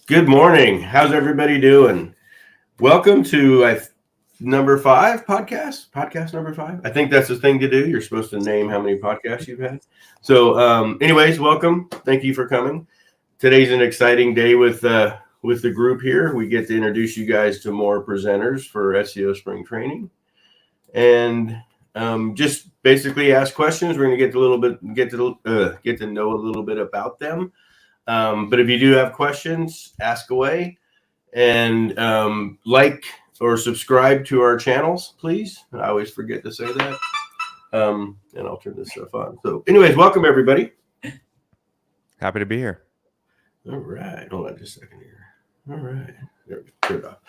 Good morning. How's everybody doing? Welcome to number 5 podcast number 5. I think that's the thing to do. You're supposed to name how many podcasts you've had. So anyways, welcome. Thank you for coming. Today's an exciting day with the group here. We get to introduce you guys to more presenters for SEO spring training, and just basically ask questions. We're going to get to know a little bit about them. But if you do have questions, ask away, and like or subscribe to our channels, please. I always forget to say that. And I'll turn this stuff on. So anyways, welcome everybody. Happy to be here. All right. Hold on just a second here. All right. There we go. Turn it off.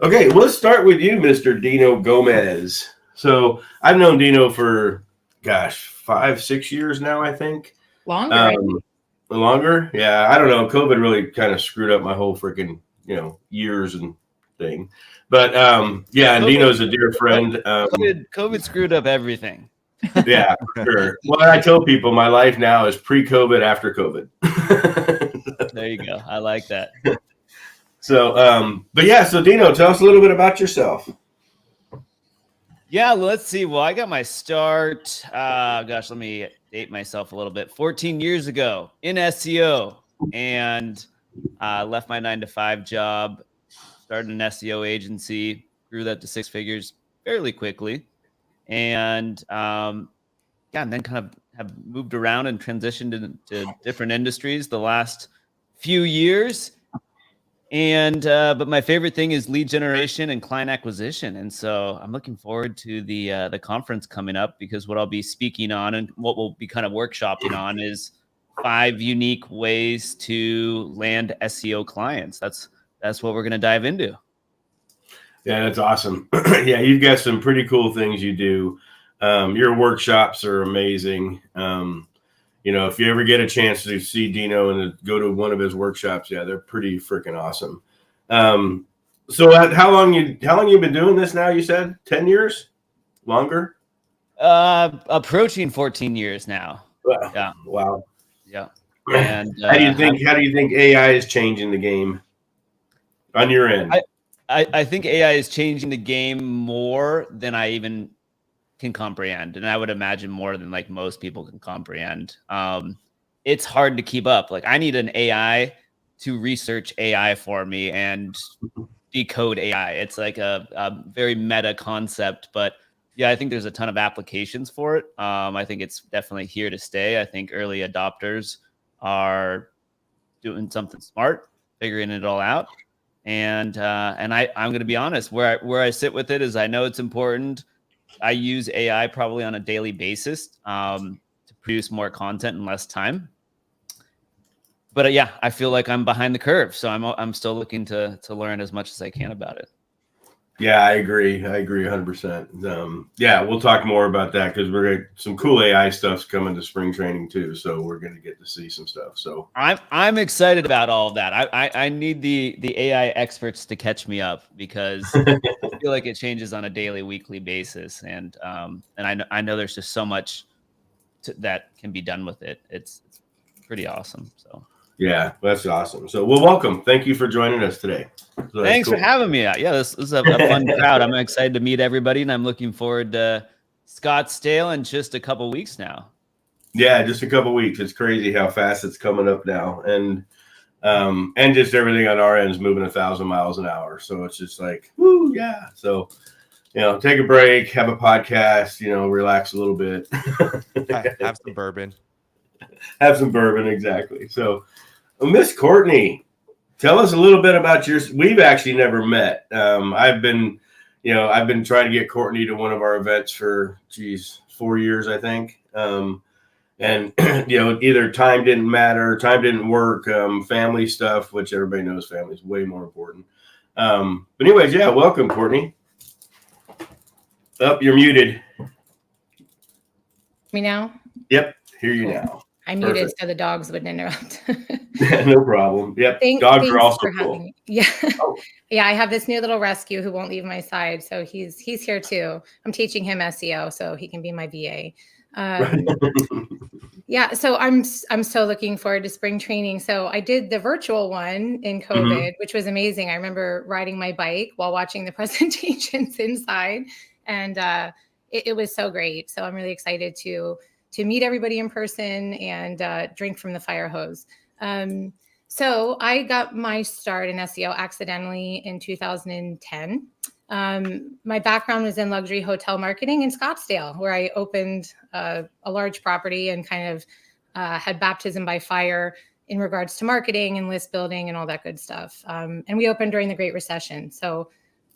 Okay, well, let's start with you, Mr. Dino Gomez. So I've known Dino for, 5-6 years now, I think. Longer. Longer? Yeah, I don't know. COVID really kind of screwed up my whole freaking, years and thing. But yeah, and Dino's a dear friend. COVID screwed up everything. Yeah, sure. Well, I tell people my life now is pre-COVID, after COVID. There you go. I like that. So, but yeah, so Dino, tell us a little bit about yourself. Yeah, let's see. Well, I got my start. Let me date myself a little bit. 14 years ago in SEO, and left my 9-to-5 job, started an SEO agency, grew that to 6 figures fairly quickly, and and then kind of have moved around and transitioned into different industries the last few years. And but my favorite thing is lead generation and client acquisition, and so I'm looking forward to the conference coming up, because what I'll be speaking on and what we'll be kind of workshopping on is 5 unique ways to land SEO clients. That's what we're going to dive into. Yeah, that's awesome. Yeah, you've got some pretty cool things you do. Your workshops are amazing. If you ever get a chance to see Dino and go to one of his workshops, yeah, they're pretty freaking awesome. So how long you been doing this now? You said 10 years? Longer? Approaching 14 years now. Wow. Yeah. Wow. Yeah. And how do you think AI is changing the game on your end? I think AI is changing the game more than I even can comprehend, and I would imagine more than like most people can comprehend. It's hard to keep up. Like, I need an AI to research AI for me and decode AI. It's like a very meta concept, but yeah, I think there's a ton of applications for it. I think it's definitely here to stay. I think early adopters are doing something smart, figuring it all out. And I'm going to be honest, where I sit with it is, I know it's important. I use AI probably on a daily basis to produce more content in less time. But yeah, I feel like I'm behind the curve, so I'm still looking to learn as much as I can about it. Yeah, I agree 100%. Yeah, we'll talk more about that, because we're gonna some cool AI stuff's coming to spring training too, so we're gonna get to see some stuff. So I'm excited about all of that. I need the AI experts to catch me up, because I feel like it changes on a daily, weekly basis, and I know there's just so much that can be done with it. It's pretty awesome. So. Yeah, that's awesome. So, well, welcome. Thank you for joining us today. So Thanks for having me. Yeah, this is a fun crowd. I'm excited to meet everybody, and I'm looking forward to Scottsdale in just a couple weeks now. Yeah, just a couple weeks. It's crazy how fast it's coming up now, and just everything on our end is moving 1,000 miles an hour. So it's just like, woo, yeah. So, take a break, have a podcast, relax a little bit, Have some bourbon. Have some bourbon, exactly. So, Miss Courtney, tell us a little bit about we've actually never met. I've been trying to get Courtney to one of our events for 4 years, I think. And either time didn't matter, time didn't work, family stuff, which everybody knows family is way more important. But anyways, yeah, welcome, Courtney. You're muted. Me now? Yep, hear you now. I muted so the dogs wouldn't interrupt. No problem. Yep. Dogs are also cool. Yeah. Oh. Yeah, I have this new little rescue who won't leave my side. So he's here too. I'm teaching him SEO so he can be my VA. Yeah, so I'm so looking forward to spring training. So I did the virtual one in Mhm. COVID, which was amazing. I remember riding my bike while watching the presentations inside, and it was so great. So I'm really excited to meet everybody in person and drink from the fire hose. Um, so I got my start in SEO accidentally in 2010. My background was in luxury hotel marketing in Scottsdale, where I opened a large property and kind of had baptism by fire in regards to marketing and list building and all that good stuff. And we opened during the Great Recession. So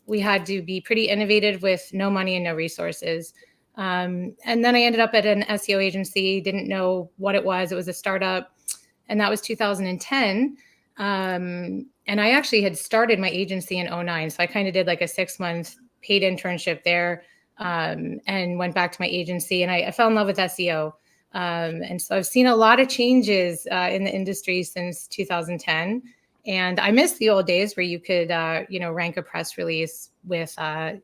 we had to be pretty innovative with no money and no resources. And then I ended up at an SEO agency, didn't know what it was. It was a startup, and that was 2010. And I actually had started my agency in 2009. So I kind of did like a 6-month paid internship there, and went back to my agency, and I fell in love with SEO. And so I've seen a lot of changes in the industry since 2010. And I miss the old days where you could, rank a press release with,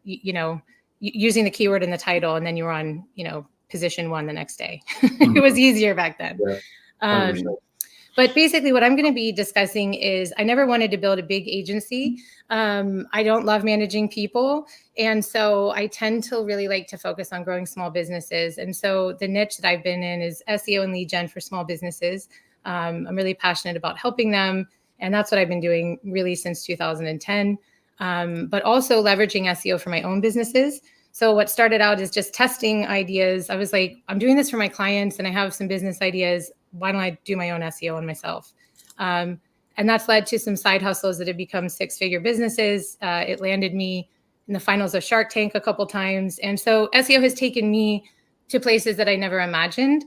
using the keyword in the title, and then you were on, position 1 the next day. It was easier back then. Yeah, 100%. But basically, what I'm going to be discussing is I never wanted to build a big agency. I don't love managing people. And so I tend to really like to focus on growing small businesses. And so the niche that I've been in is SEO and lead gen for small businesses. I'm really passionate about helping them. And that's what I've been doing really since 2010, but also leveraging SEO for my own businesses. So what started out is just testing ideas. I was like, I'm doing this for my clients and I have some business ideas. Why don't I do my own SEO on myself? And that's led to some side hustles that have become 6-figure businesses. It landed me in the finals of Shark Tank a couple times. And so SEO has taken me to places that I never imagined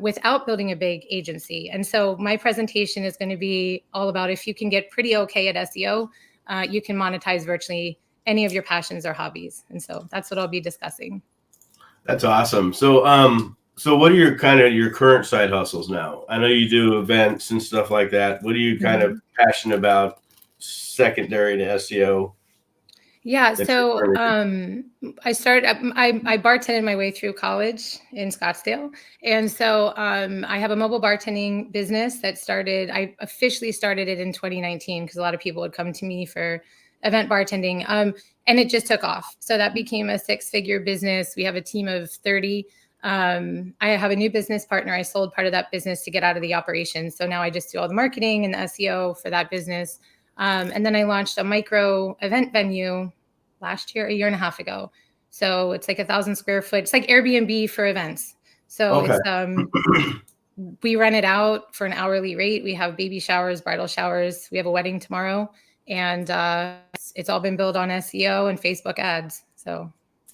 without building a big agency. And so my presentation is going to be all about if you can get pretty okay at SEO, you can monetize virtually any of your passions or hobbies. And so that's what I'll be discussing. That's awesome. So what are your current side hustles now? I know you do events and stuff like that. What are you kind of passionate about secondary to SEO? Yeah, so I bartended my way through college in Scottsdale. And so I have a mobile bartending business that I officially started it in 2019 because a lot of people would come to me for event bartending. And it just took off. So that became a 6-figure business. We have a team of 30. I have a new business partner. I sold part of that business to get out of the operations. So now I just do all the marketing and the SEO for that business. And then I launched a micro event venue last year, a year and a half ago. So it's like 1,000 square foot. It's like Airbnb for events. So Okay. It's we rent it out for an hourly rate. We have baby showers, bridal showers. We have a wedding tomorrow, and it's all been built on SEO and Facebook ads. So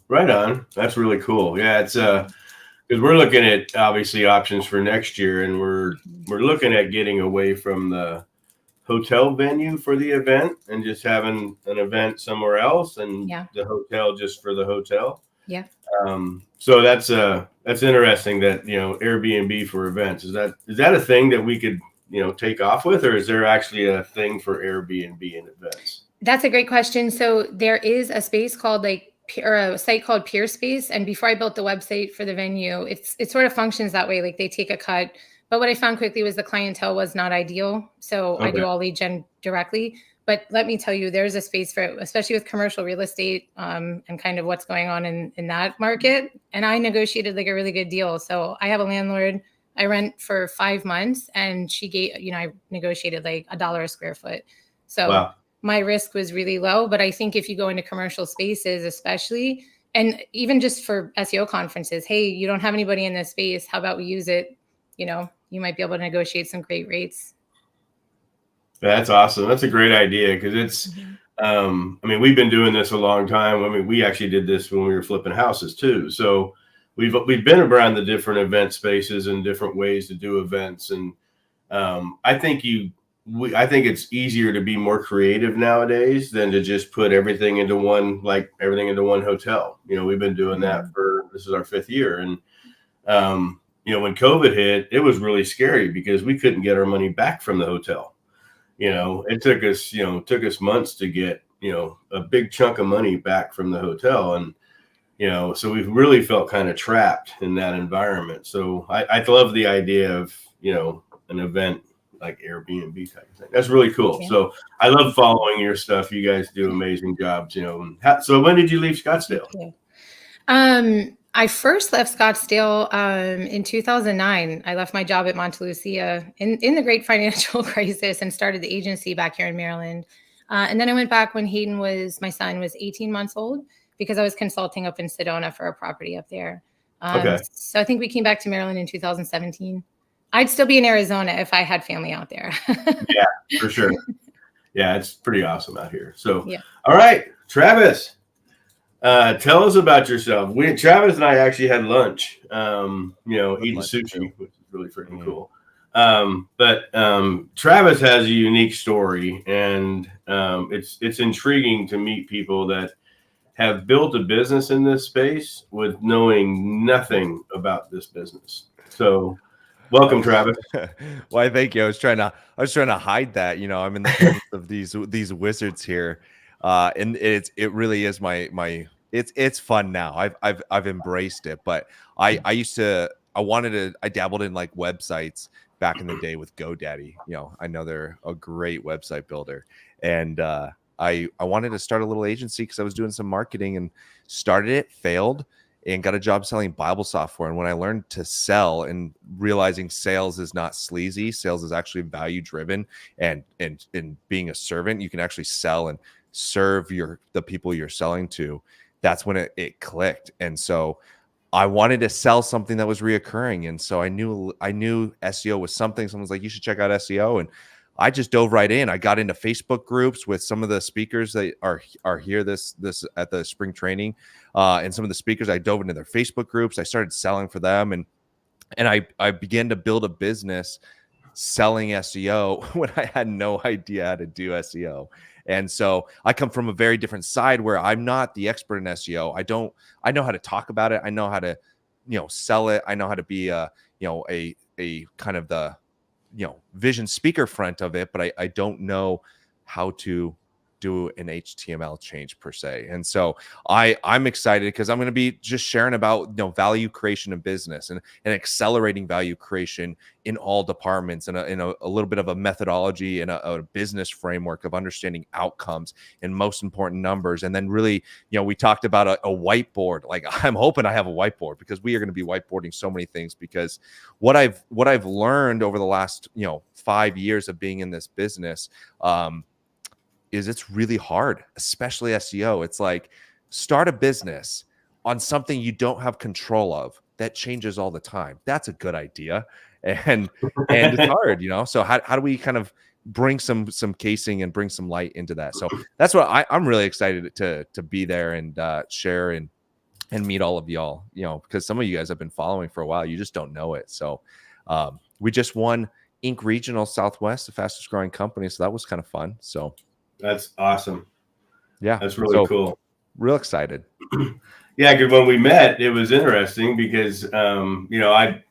Right on. That's really cool. Yeah, it's because we're looking at obviously options for next year, and we're looking at getting away from the hotel venue for the event and just having an event somewhere else, and the hotel just for the hotel. Yeah. So that's interesting that Airbnb for events is that a thing that we could take off with, or is there actually a thing for Airbnb in events? That's a great question. So there is a space called a site called Peerspace. And before I built the website for the venue, it sort of functions that way. Like they take a cut. But what I found quickly was the clientele was not ideal. So I do all lead gen directly. But let me tell you, there's a space for it, especially with commercial real estate and kind of what's going on in that market. And I negotiated like a really good deal. So I have a landlord. I rent for 5 months, and she gave, I negotiated like $1 a square foot. So wow. My risk was really low. But I think if you go into commercial spaces, especially, and even just for SEO conferences, hey, you don't have anybody in this space. How about we use it? You might be able to negotiate some great rates. That's awesome. That's a great idea because it's, we've been doing this a long time. We actually did this when we were flipping houses too. So we've been around the different event spaces and different ways to do events. And I think it's easier to be more creative nowadays than to just put everything into one hotel. We've been doing that this is our 5th year. And, when COVID hit, it was really scary because we couldn't get our money back from the hotel. It took us months to get, a big chunk of money back from the hotel. And, so we've really felt kind of trapped in that environment. So I love the idea of, an event like Airbnb type of thing. That's really cool. Yeah. So I love following your stuff. You guys do amazing jobs, So when did you leave Scottsdale? I first left Scottsdale in 2009. I left my job at Montelucia in the great financial crisis and started the agency back here in Maryland. And then I went back when my son was 18 months old, because I was consulting up in Sedona for a property up there. Okay. So I think we came back to Maryland in 2017. I'd still be in Arizona if I had family out there. Yeah, for sure. Yeah, it's pretty awesome out here. So, yeah. All right, Travis, tell us about yourself. Travis and I actually had lunch, eating sushi, which is really freaking cool. But Travis has a unique story, and it's intriguing to meet people that have built a business in this space with knowing nothing about this business. So welcome, Travis. Why, thank you. I was trying to hide that. I'm in the presence of these wizards here. And it really is it's fun now. I've embraced it, but I dabbled in like websites back in the day with GoDaddy. I know they're a great website builder, and I wanted to start a little agency because I was doing some marketing and started it, failed, and got a job selling Bible software. And when I learned to sell and realizing sales is not sleazy, sales is actually value driven, and being a servant, you can actually sell and serve the people you're selling to. That's when it clicked. And so I wanted to sell something that was reoccurring. And so I knew SEO was something. Someone's like, you should check out SEO. And I just dove right in. I got into Facebook groups with some of the speakers that are here this at the spring training, and some of the speakers. I dove into their Facebook groups. I started selling for them, and I began to build a business selling SEO when I had no idea how to do SEO. And so I come from a very different side where I'm not the expert in SEO. I know how to talk about it. I know how to, sell it. I know how to be a kind of the, vision speaker front of it, but I don't know how to do an HTML change per se. And so I'm excited because I'm going to be just sharing about value creation in business and accelerating value creation in all departments, and a little bit of a methodology and a business framework of understanding outcomes and most important numbers. And then really, we talked about a whiteboard. Like, I'm hoping I have a whiteboard, because we are going to be whiteboarding so many things, because what I've learned over the last 5 years of being in this business, is it's really hard, especially SEO. It's like, start a business on something you don't have control of that changes all the time. That's a good idea. And it's hard, So how do we kind of bring some casing and bring some light into that? So that's what I'm really excited to be there and share and meet all of y'all, because some of you guys have been following for a while. You just don't know it. So we just won Inc. Regional Southwest, the fastest growing company. So that was kind of fun. So that's awesome. Yeah, that's really cool. Real excited. Yeah, because when we met, it was interesting because I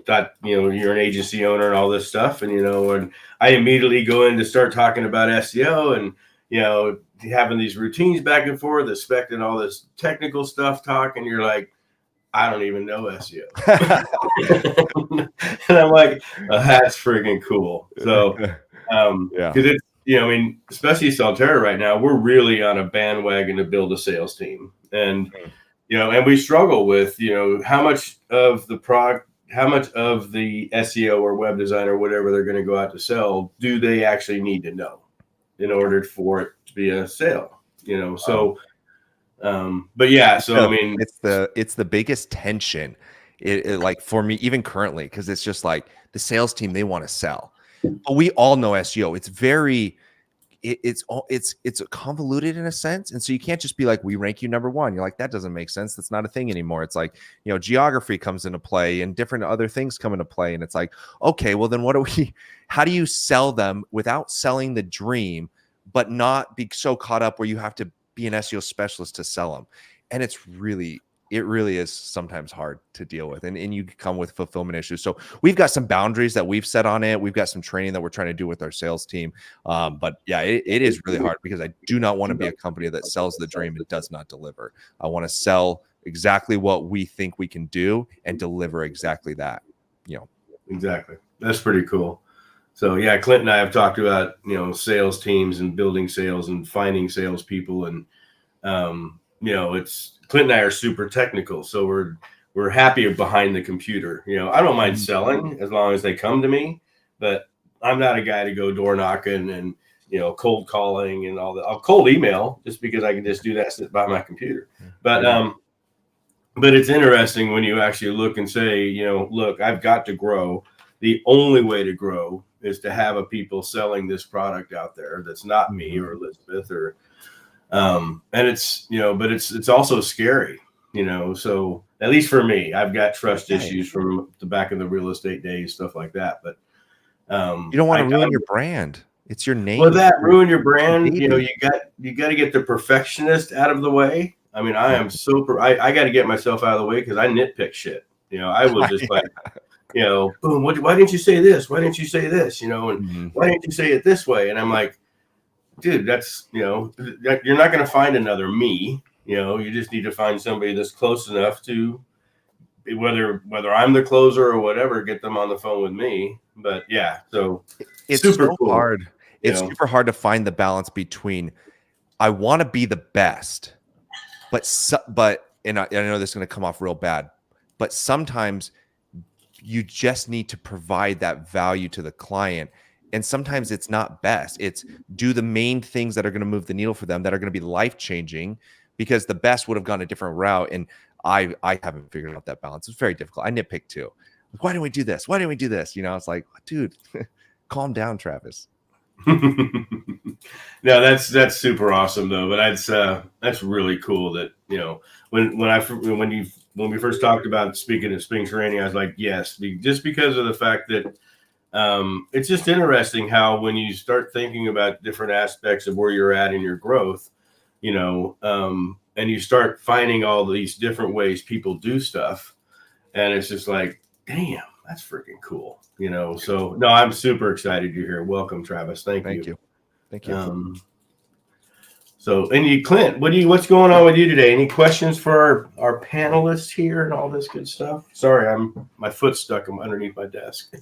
thought you're an agency owner and all this stuff, and and I immediately go in to start talking about SEO and having these routines back and forth, expecting all this technical stuff talk, and you're like, I don't even know SEO. And I'm like, that's freaking cool. So because it's especially Solterra right now, we're really on a bandwagon to build a sales team. And, and we struggle with, how much of the SEO or web design or whatever they're going to go out to sell, do they actually need to know in order for it to be a sale, So, but yeah, so, it's the biggest tension. It like for me, even currently, because it's just like the sales team, they want to sell. But we all know SEO. It's very, it's convoluted in a sense, and so you can't just be like, we rank you number one. You're like, that doesn't make sense. That's not a thing anymore. It's like, geography comes into play and different other things come into play, and it's like, okay, well then how do you sell them without selling the dream, but not be so caught up where you have to be an SEO specialist to sell them? And it's really it really is sometimes hard to deal with, and you come with fulfillment issues. So we've got some boundaries that we've set on it. We've got some training that we're trying to do with our sales team. But yeah, it is really hard because I do not want to be a company that sells the dream and does not deliver. I want to sell exactly what we think we can do and deliver exactly that. Exactly. That's pretty cool. So yeah, Clint and I have talked about, sales teams and building sales and finding salespeople, and it's Clint and I are super technical, so we're happy behind the computer. I don't mind selling as long as they come to me, but I'm not a guy to go door knocking and cold calling and all that. I'll cold email just because I can just do that sit by my computer. But it's interesting when you actually look and say, look, I've got to grow. The only way to grow is to have a people selling this product out there that's not me or Elizabeth or and it's but it's also scary, so at least for me, I've got trust issues from the back of the real estate days, stuff like that. But you don't want to ruin your brand. It's your name. Well, that ruin your brand. You got to get the perfectionist out of the way. I mean, I am I got to get myself out of the way because I nitpick shit. I will just like boom, why didn't you say this? Why didn't you say this? And why didn't you say it this way? And I'm like, dude, that's, you're not going to find another me. You just need to find somebody that's close enough to, whether I'm the closer or whatever, get them on the phone with me. But yeah, so it's super so cool. hard. It's super hard to find the balance between, I want to be the best, but and I know this is going to come off real bad, but sometimes you just need to provide that value to the client. And sometimes it's not best. It's do the main things that are going to move the needle for them, that are going to be life-changing, because the best would have gone a different route. And I haven't figured out that balance. It's very difficult. I nitpick too. Why didn't we do this? Why didn't we do this? It's like, dude, calm down, Travis. No, that's super awesome though. But that's really cool that, when we first talked about speaking of spring training, I was like, yes, just because of the fact that it's just interesting how when you start thinking about different aspects of where you're at in your growth, and you start finding all these different ways people do stuff, and it's just like, damn, that's freaking cool. So no, I'm super excited you're here. Welcome, Travis. Thank you. Thank you. So, and Clint, what's going on with you today? Any questions for our panelists here and all this good stuff? Sorry, my foot's stuck underneath my desk.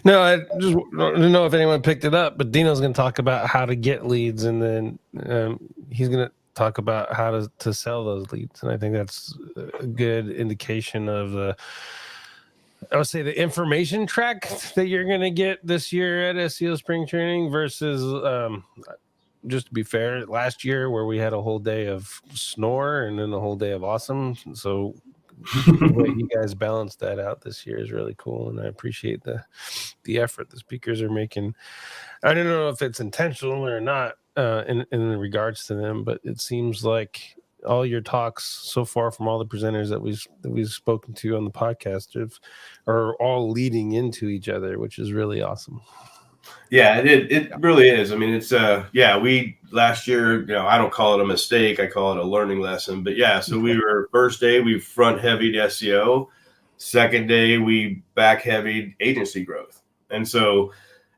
No, I just don't know if anyone picked it up, but Dino's going to talk about how to get leads, and then he's going to talk about how to sell those leads. And I think that's a good indication of I would say the information track that you're going to get this year at SEO Spring Training versus, just to be fair, last year where we had a whole day of snore and then a whole day of awesome. So the way you guys balance that out this year is really cool, and I appreciate the effort the speakers are making. I don't know if it's intentional or not in regards to them, but it seems like all your talks so far from all the presenters that we've spoken to on the podcast are all leading into each other, which is really awesome. Yeah, it really is. I mean, it's we last year, I don't call it a mistake, I call it a learning lesson. But yeah, so we were first day we front heavied SEO, second day we back heavied agency growth. And so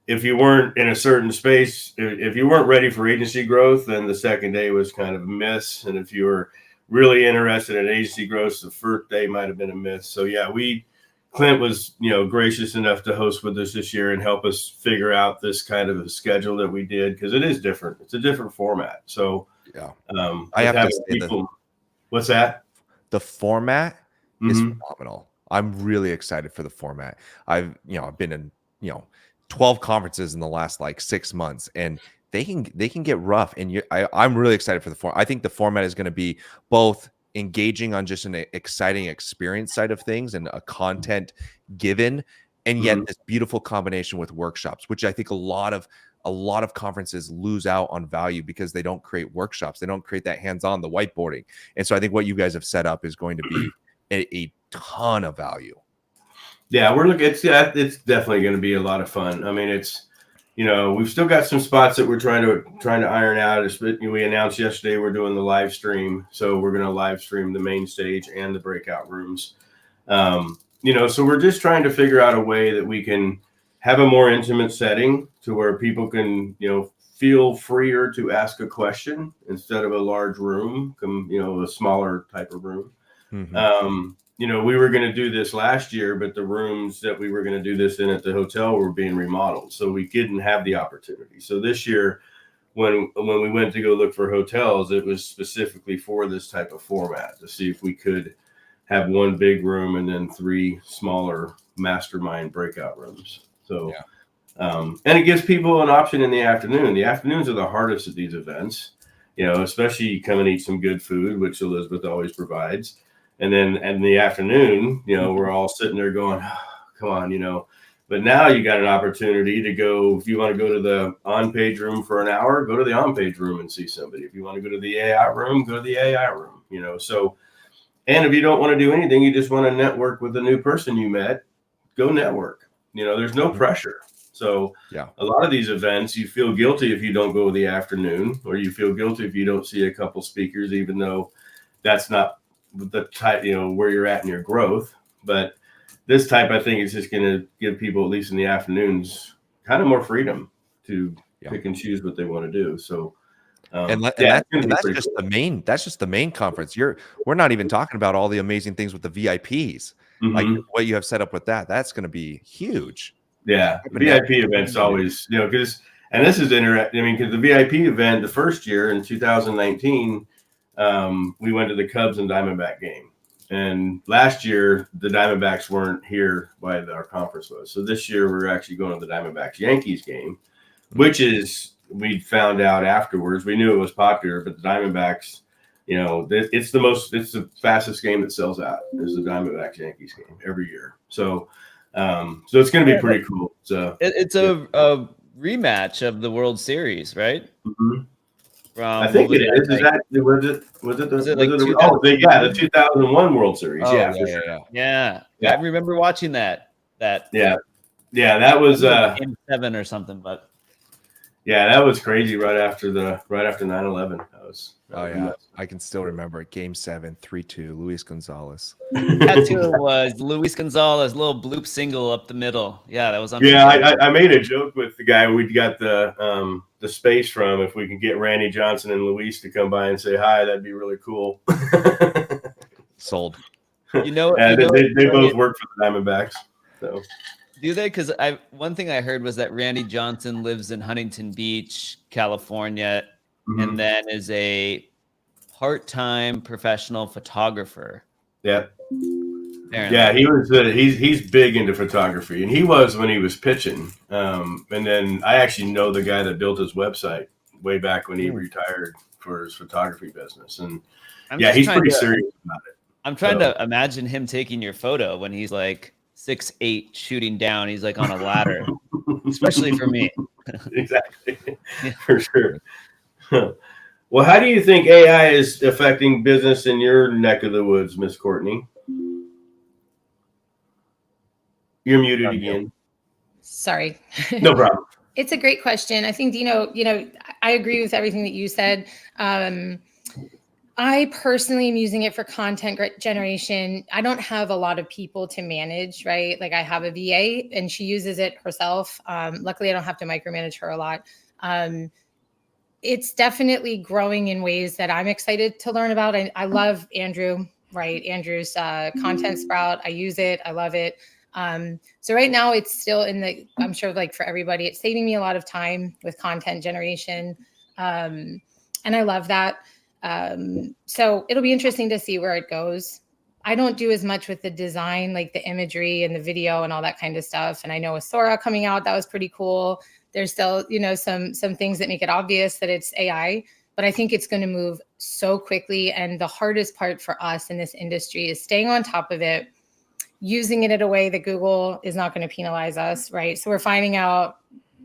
if you weren't in a certain space, if you weren't ready for agency growth, then the second day was kind of a miss. And if you were really interested in agency growth, the first day might have been a miss. So yeah, Clint was, gracious enough to host with us this year and help us figure out this kind of a schedule that we did, because it is different. It's a different format. So yeah, I have to say what's that? The format is phenomenal. I'm really excited for the format. I've been in 12 conferences in the last 6 months, and they can get rough. And I'm really excited for the format. I think the format is going to be both engaging on just an exciting experience side of things and a content given, and yet this beautiful combination with workshops, which I think a lot of conferences lose out on value because they don't create workshops. They don't create that hands-on, the whiteboarding. And so I think what you guys have set up is going to be a ton of value. Yeah, we're looking. It's definitely going to be a lot of fun. I mean, it's we've still got some spots that we're trying to iron out. We announced yesterday we're doing the live stream, so we're going to live stream the main stage and the breakout rooms. So we're just trying to figure out a way that we can have a more intimate setting to where people can, feel freer to ask a question instead of a large room, a smaller type of room. Mhm. We were going to do this last year, but the rooms that we were going to do this in at the hotel were being remodeled, so we didn't have the opportunity. So this year, when we went to go look for hotels, it was specifically for this type of format to see if we could have one big room and then 3 smaller mastermind breakout rooms. So, and it gives people an option in the afternoon. The afternoons are the hardest at these events, especially you come and eat some good food, which Elizabeth always provides. And then in the afternoon, we're all sitting there going, oh, come on, but now you got an opportunity to go. If you want to go to the on-page room for an hour, go to the on-page room and see somebody. If you want to go to the AI room, go to the AI room, so. And if you don't want to do anything, you just want to network with a new person you met, go network. There's no pressure. So a lot of these events, you feel guilty if you don't go the afternoon, or you feel guilty if you don't see a couple speakers, even though that's not the type, where you're at in your growth. But this type, I think, is just going to give people, at least in the afternoons, kind of more freedom to pick and choose what they want to do. So. That's just cool. That's just the main conference. We're not even talking about all the amazing things with the VIPs, like what you have set up with that. That's going to be huge. Yeah, VIP events always, because, and this is interesting. I mean, because the VIP event, the first year in 2019, we went to the Cubs and Diamondback game, and last year the Diamondbacks weren't here while our conference was. So this year we're actually going to the Diamondbacks Yankees game, which is. We found out afterwards. We knew it was popular, but the Diamondbacks, it's the fastest game that sells out is the Diamondbacks Yankees game every year. So, it's going to be pretty cool. So it's a rematch of the World Series, right? I think it is. The 2001 World Series. Oh, yeah, for sure. Yeah. I remember watching that. That that was Game 7 or something, but. Yeah, that was crazy right after 9/11. That was nuts. I can still remember it. Game 7, 3-2, Luis Gonzalez. That's who it was. Luis Gonzalez, little bloop single up the middle. Yeah, that was I made a joke with the guy we got the space from. If we can get Randy Johnson and Luis to come by and say hi, that'd be really cool. Sold. They both work for the Diamondbacks. So. Do they? Because one thing I heard was that Randy Johnson lives in Huntington Beach, California, and then is a part-time professional photographer. Yeah. Apparently. Yeah, he was. He's big into photography, and he was when he was pitching. And then I actually know the guy that built his website way back when he retired for his photography business. And he's pretty serious about it. I'm trying to imagine him taking your photo when he's like 6'8", shooting down. He's like on a ladder, especially for me. Exactly, for sure. Well, how do you think AI is affecting business in your neck of the woods, Miss Courtney? You're muted again. Sorry. No problem. It's a great question. I think, Dino, I agree with everything that you said. I personally am using it for content generation. I don't have a lot of people to manage, right? Like I have a VA and she uses it herself. Luckily, I don't have to micromanage her a lot. It's definitely growing in ways that I'm excited to learn about. I love Andrew, right? Andrew's Content Sprout. I use it. I love it. So right now it's still I'm sure like for everybody, it's saving me a lot of time with content generation. And I love that. So it'll be interesting to see where it goes. I don't do as much with the design, like the imagery and the video and all that kind of stuff. And I know with Sora coming out, that was pretty cool. There's still, some things that make it obvious that it's AI, but I think it's going to move so quickly. And the hardest part for us in this industry is staying on top of it, using it in a way that Google is not going to penalize us, right? So we're finding out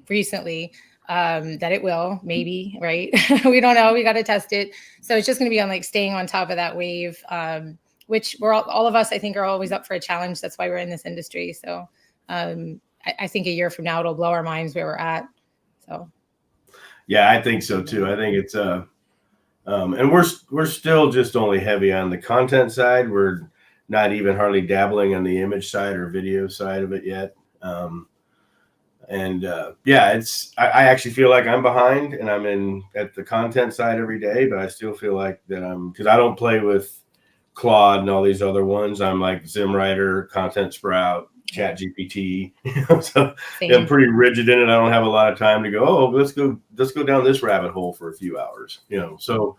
recently that it will, maybe, right? We don't know. We got to test it. So it's just going to be on like staying on top of that wave, which we're all of us, I think, are always up for a challenge. That's why we're in this industry. So I think a year from now, it'll blow our minds where we're at. So Yeah, I think so too. I think it's and we're still just only heavy on the content side. We're not even hardly dabbling on the image side or video side of it yet. Yeah, I actually feel like I'm behind, and I'm in at the content side every day, but I still feel like that because I don't play with Claude and all these other ones. I'm like ZimWriter, Content Sprout, Chat GPT. So I'm pretty rigid in it. I don't have a lot of time to go, oh, let's go down this rabbit hole for a few hours, So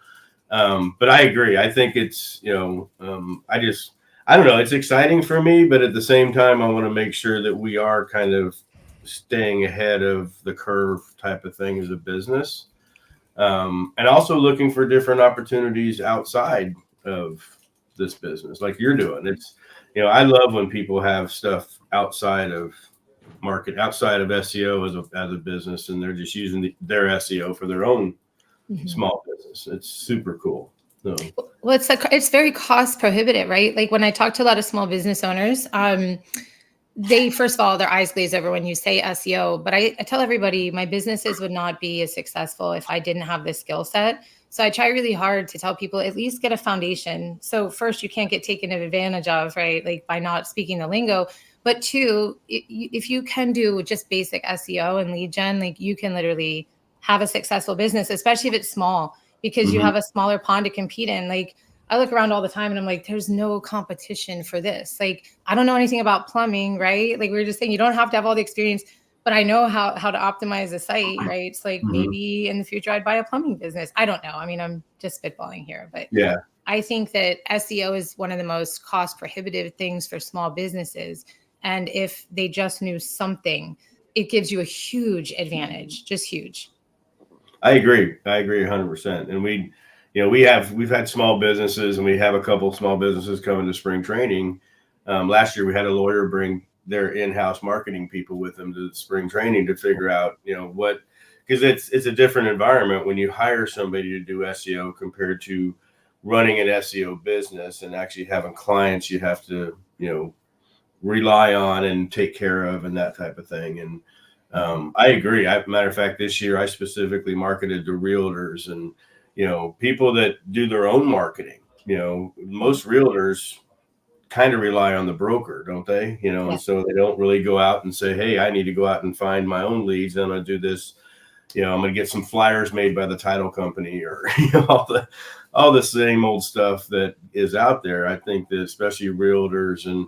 but I agree. I think it's, I don't know, it's exciting for me, but at the same time, I want to make sure that we are kind of staying ahead of the curve type of thing as a business. And also looking for different opportunities outside of this business, like you're doing. It's, I love when people have stuff outside of outside of SEO as a business, and they're just using their SEO for their own small business. It's super cool. So. Well, it's very cost prohibitive, right? Like when I talk to a lot of small business owners, they, first of all, their eyes glaze over when you say SEO, but I tell everybody my businesses would not be as successful if I didn't have this skill set. So I try really hard to tell people at least get a foundation. So first, you can't get taken advantage of, right? Like by not speaking the lingo. But two, if you can do just basic SEO and lead gen, like you can literally have a successful business, especially if it's small, because you have a smaller pond to compete in. Like I look around all the time and I'm like, there's no competition for this. Like, I don't know anything about plumbing, right? Like we were just saying, you don't have to have all the experience, but I know how to optimize a site, right? It's like maybe in the future I'd buy a plumbing business. I don't know. I mean, I'm just spitballing here, but yeah, I think that SEO is one of the most cost prohibitive things for small businesses. And if they just knew something, it gives you a huge advantage, just huge. I agree 100%. And we've had small businesses, and we have a couple of small businesses coming to spring training. Last year we had a lawyer bring their in-house marketing people with them to the spring training to figure out, because it's a different environment when you hire somebody to do SEO compared to running an SEO business and actually having clients you have to, rely on and take care of and that type of thing. And I agree. Matter of fact, this year I specifically marketed to realtors and, people that do their own marketing. Most realtors kind of rely on the broker, don't they? And so they don't really go out and say, hey, I need to go out and find my own leads. I'm going to do this. I'm going to get some flyers made by the title company or all the same old stuff that is out there. I think that especially realtors and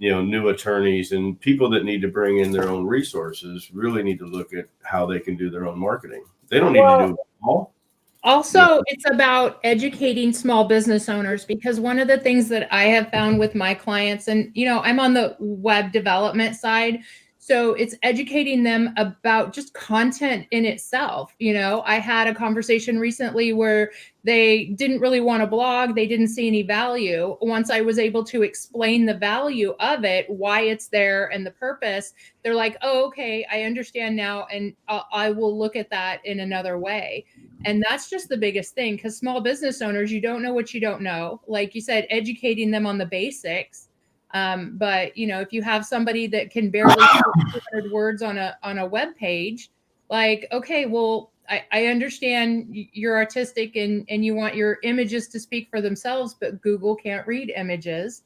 new attorneys and people that need to bring in their own resources really need to look at how they can do their own marketing. They don't need to do it all. Also, it's about educating small business owners, because one of the things that I have found with my clients, and, I'm on the web development side, so it's educating them about just content in itself. I had a conversation recently where they didn't really want to blog. They didn't see any value. Once I was able to explain the value of it, why it's there and the purpose, they're like, oh, okay, I understand now. And I will look at that in another way. And that's just the biggest thing, because small business owners, you don't know what you don't know. Like you said, educating them on the basics. But if you have somebody that can barely put 200 words on a web page, like, okay, well, I understand you're artistic and you want your images to speak for themselves, but Google can't read images.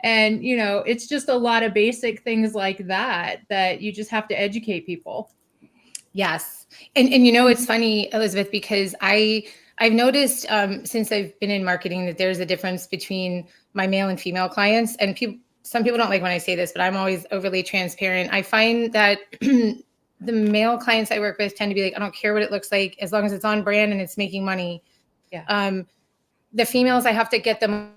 And, it's just a lot of basic things like that you just have to educate people. Yes. And it's funny, Elizabeth, because I've noticed since I've been in marketing that there's a difference between my male and female clients. And some people don't like when I say this, but I'm always overly transparent. I find that the male clients I work with tend to be like, I don't care what it looks like, as long as it's on brand and it's making money. Yeah. The females, I have to get them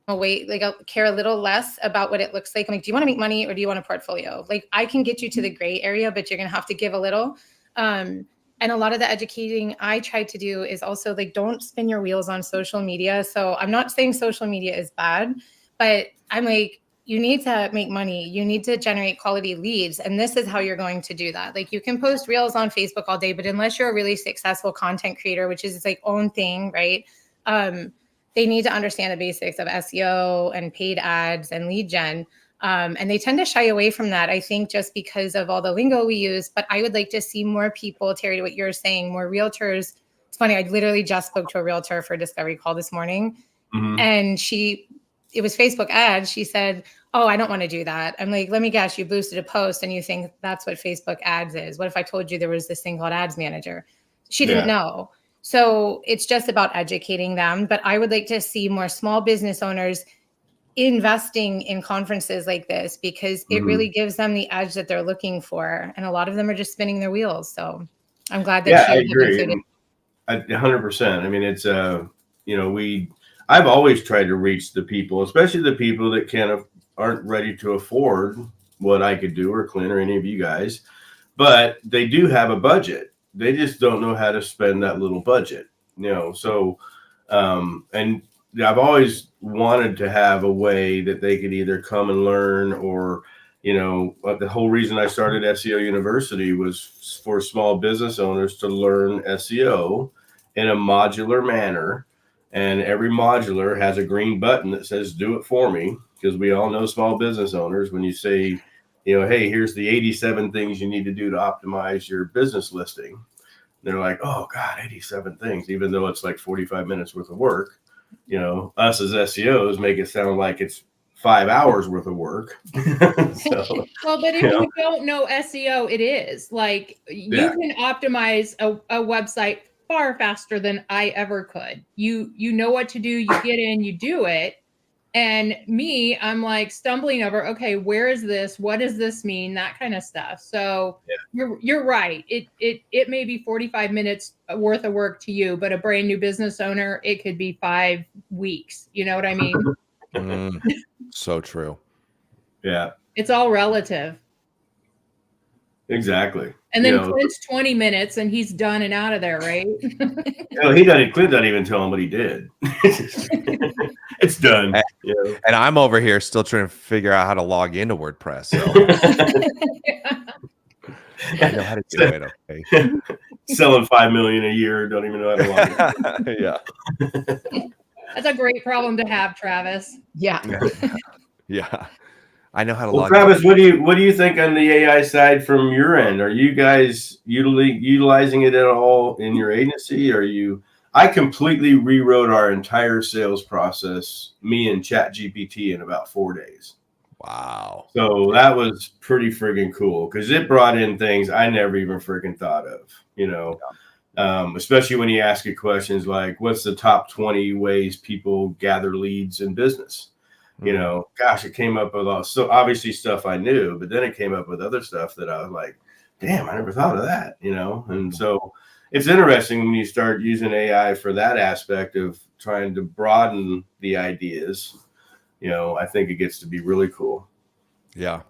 away. Like I'll care a little less about what it looks like. I'm like, do you want to make money or do you want a portfolio? Like I can get you to the gray area, but you're going to have to give a little. And a lot of the educating I try to do is also like, don't spin your wheels on social media. So I'm not saying social media is bad, but I'm like, you need to make money. You need to generate quality leads. And this is how you're going to do that. Like you can post reels on Facebook all day, but unless you're a really successful content creator, which is its like own thing, right? They need to understand the basics of SEO and paid ads and lead gen. And they tend to shy away from that, I think, just because of all the lingo we use. But I would like to see more people, Terry, to what you're saying, more realtors. It's funny, I literally just spoke to a realtor for a discovery call this morning. And it was Facebook ads. She said, oh, I don't want to do that. I'm like, let me guess, you boosted a post and you think that's what Facebook ads is. What if I told you there was this thing called Ads Manager? She didn't know. So it's just about educating them. But I would like to see more small business owners investing in conferences like this, because it really gives them the edge that they're looking for. And a lot of them are just spinning their wheels. So I'm glad that I you agree. included. 100%. I mean, it's I've always tried to reach the people, especially the people that aren't ready to afford what I could do, or Clint, or any of you guys, but they do have a budget. They just don't know how to spend that little budget, So, and I've always wanted to have a way that they could either come and learn, or, the whole reason I started SEO University was for small business owners to learn SEO in a modular manner. And every modular has a green button that says, do it for me. Because we all know small business owners, when you say, hey, here's the 87 things you need to do to optimize your business listing. They're like, oh God, 87 things, even though it's like 45 minutes worth of work. Us as SEOs make it sound like it's 5 hours worth of work. Well, but if you don't know SEO, it is like you can optimize a website far faster than I ever could. You know what to do, you get in, you do it. And me, I'm like stumbling over, okay, where is this? What does this mean? That kind of stuff. So you're right. It may be 45 minutes worth of work to you, but a brand new business owner, it could be 5 weeks. You know what I mean? So true. Yeah. It's all relative. Exactly. And then Clint's 20 minutes and he's done and out of there, right? Clint doesn't even tell him what he did. It's done. And I'm over here still trying to figure out how to log into WordPress. So I know how to do it. Okay. Selling $5 million a year, don't even know how to log in. Yeah. That's a great problem to have, Travis. Yeah. Yeah. I know how to Well, log Travis, in. what do you think on the AI side from your end? Are you guys utilizing it at all in your agency? I completely rewrote our entire sales process, me and ChatGPT, in about 4 days. Wow. So that was pretty friggin' cool, because it brought in things I never even friggin' thought of, especially when you ask it questions like, what's the top 20 ways people gather leads in business? Gosh, it came up with so obviously stuff I knew, but then it came up with other stuff that I was like, damn, I never thought of that, And so it's interesting when you start using AI for that aspect of trying to broaden the ideas. I think it gets to be really cool. Yeah.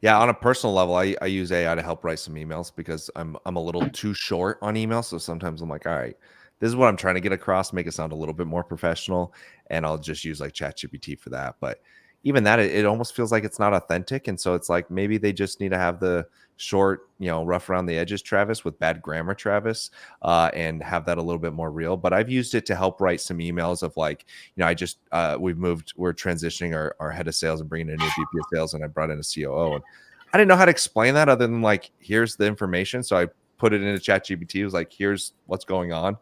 Yeah. On a personal level, I use AI to help write some emails, because I'm a little too short on email. So sometimes I'm like, all right, this is what I'm trying to get across, make it sound a little bit more professional. And I'll just use like ChatGPT for that. But even that, it almost feels like it's not authentic. And so it's like, maybe they just need to have the short, rough around the edges Travis with bad grammar Travis, and have that a little bit more real. But I've used it to help write some emails of like, we're transitioning our head of sales and bringing in a new VP of sales, and I brought in a COO, and I didn't know how to explain that other than like, here's the information. So I put it into ChatGPT. It was like, here's what's going on.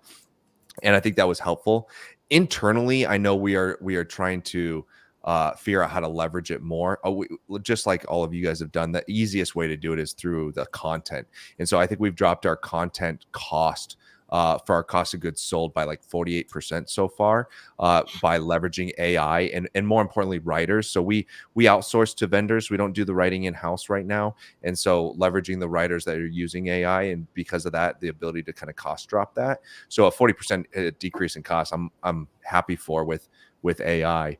And I think that was helpful. Internally, I know we are trying to figure out how to leverage it more. Just like all of you guys have done, the easiest way to do it is through the content. And so I think we've dropped our content cost for our cost of goods sold by like 48% so far by leveraging AI and more importantly, writers. So we outsource to vendors. We don't do the writing in-house right now. And so leveraging the writers that are using AI, and because of that, the ability to kind of cost drop that. So a 40% decrease in cost, I'm happy for with AI.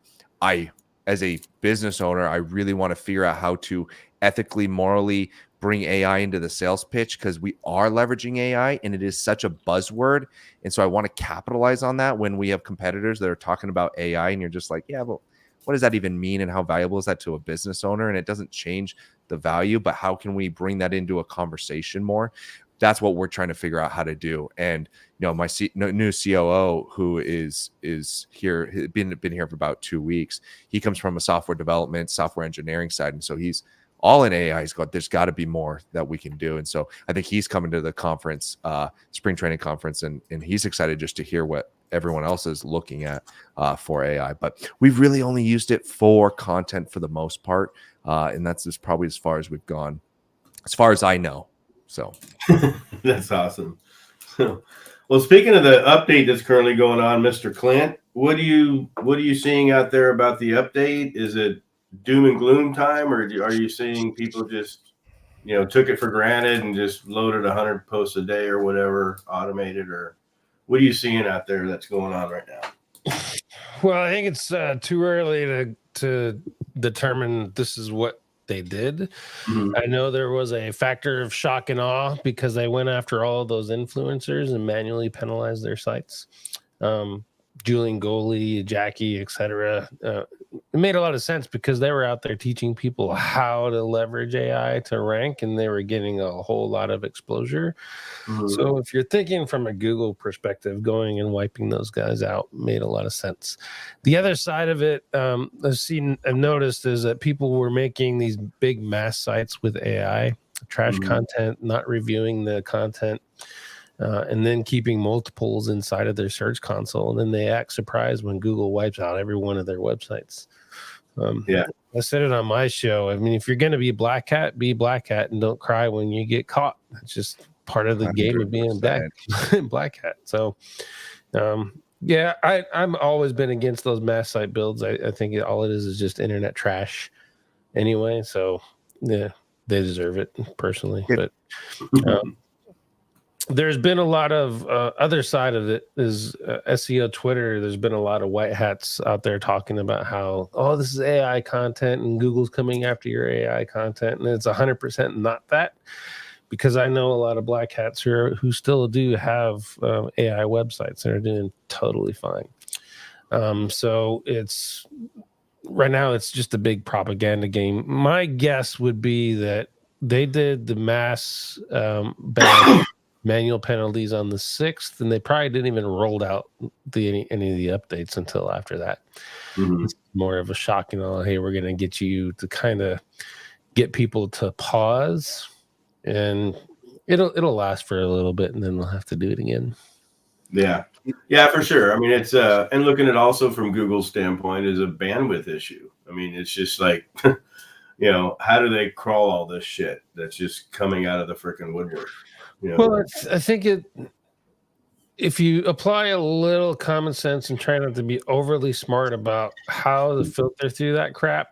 As a business owner, I really want to figure out how to ethically, morally bring AI into the sales pitch, because we are leveraging AI and it is such a buzzword. And so I want to capitalize on that when we have competitors that are talking about AI and you're just like, yeah, but what does that even mean? And how valuable is that to a business owner? And it doesn't change the value, but how can we bring that into a conversation more? that's what we're trying to figure out how to do. And my new COO, who is here, been here for about 2 weeks. He comes from a software development, software engineering side, and so he's all in AI. He's got, there's got to be more that we can do. And so I think he's coming to the conference, spring training conference, and he's excited just to hear what everyone else is looking at for AI. But we've really only used it for content for the most part, and that's just probably as far as we've gone, as far as I know. So that's awesome. Well, speaking of the update that's currently going on, Mr. Clint, what are you seeing out there about the update? Is it doom and gloom time, or are you seeing people just took it for granted and just loaded 100 posts a day or whatever, automated, or what are you seeing out there that's going on right now? Well, I think it's too early to determine this is what they did. Mm-hmm. I know there was a factor of shock and awe because they went after all of those influencers and manually penalized their sites. Julian Goalie, Jackie, etc. It made a lot of sense because they were out there teaching people how to leverage AI to rank, and they were getting a whole lot of exposure. Mm-hmm. So if you're thinking from a Google perspective, going and wiping those guys out made a lot of sense. The other side of it, I've noticed is that people were making these big mass sites with AI, trash content, not reviewing the content, and then keeping multiples inside of their search console. And then they act surprised when Google wipes out every one of their websites. I said it on my show. I mean, if you're going to be Black Hat, be Black Hat, and don't cry when you get caught. It's just part of the 100%. Game of being Black Hat. So, I'm always been against those mass site builds. I think all it is just internet trash anyway. So, yeah, they deserve it personally. But there's been a lot of other side of it is SEO Twitter. There's been a lot of white hats out there talking about how, this is AI content and Google's coming after your AI content. And it's 100% not that, because I know a lot of black hats who still do have AI websites and are doing totally fine. So right now it's just a big propaganda game. My guess would be that they did the mass ban manual penalties on the 6th, and they probably didn't even rolled out any of the updates until after that. Mm-hmm. It's more of a shock, hey, we're going to get you to kind of get people to pause, and it'll last for a little bit, and then they'll have to do it again. Yeah, for sure. I mean, it's and looking at also from Google's standpoint is a bandwidth issue. I mean, it's just like, how do they crawl all this shit that's just coming out of the freaking woodwork? Well, I think if you apply a little common sense and try not to be overly smart about how to filter through that crap,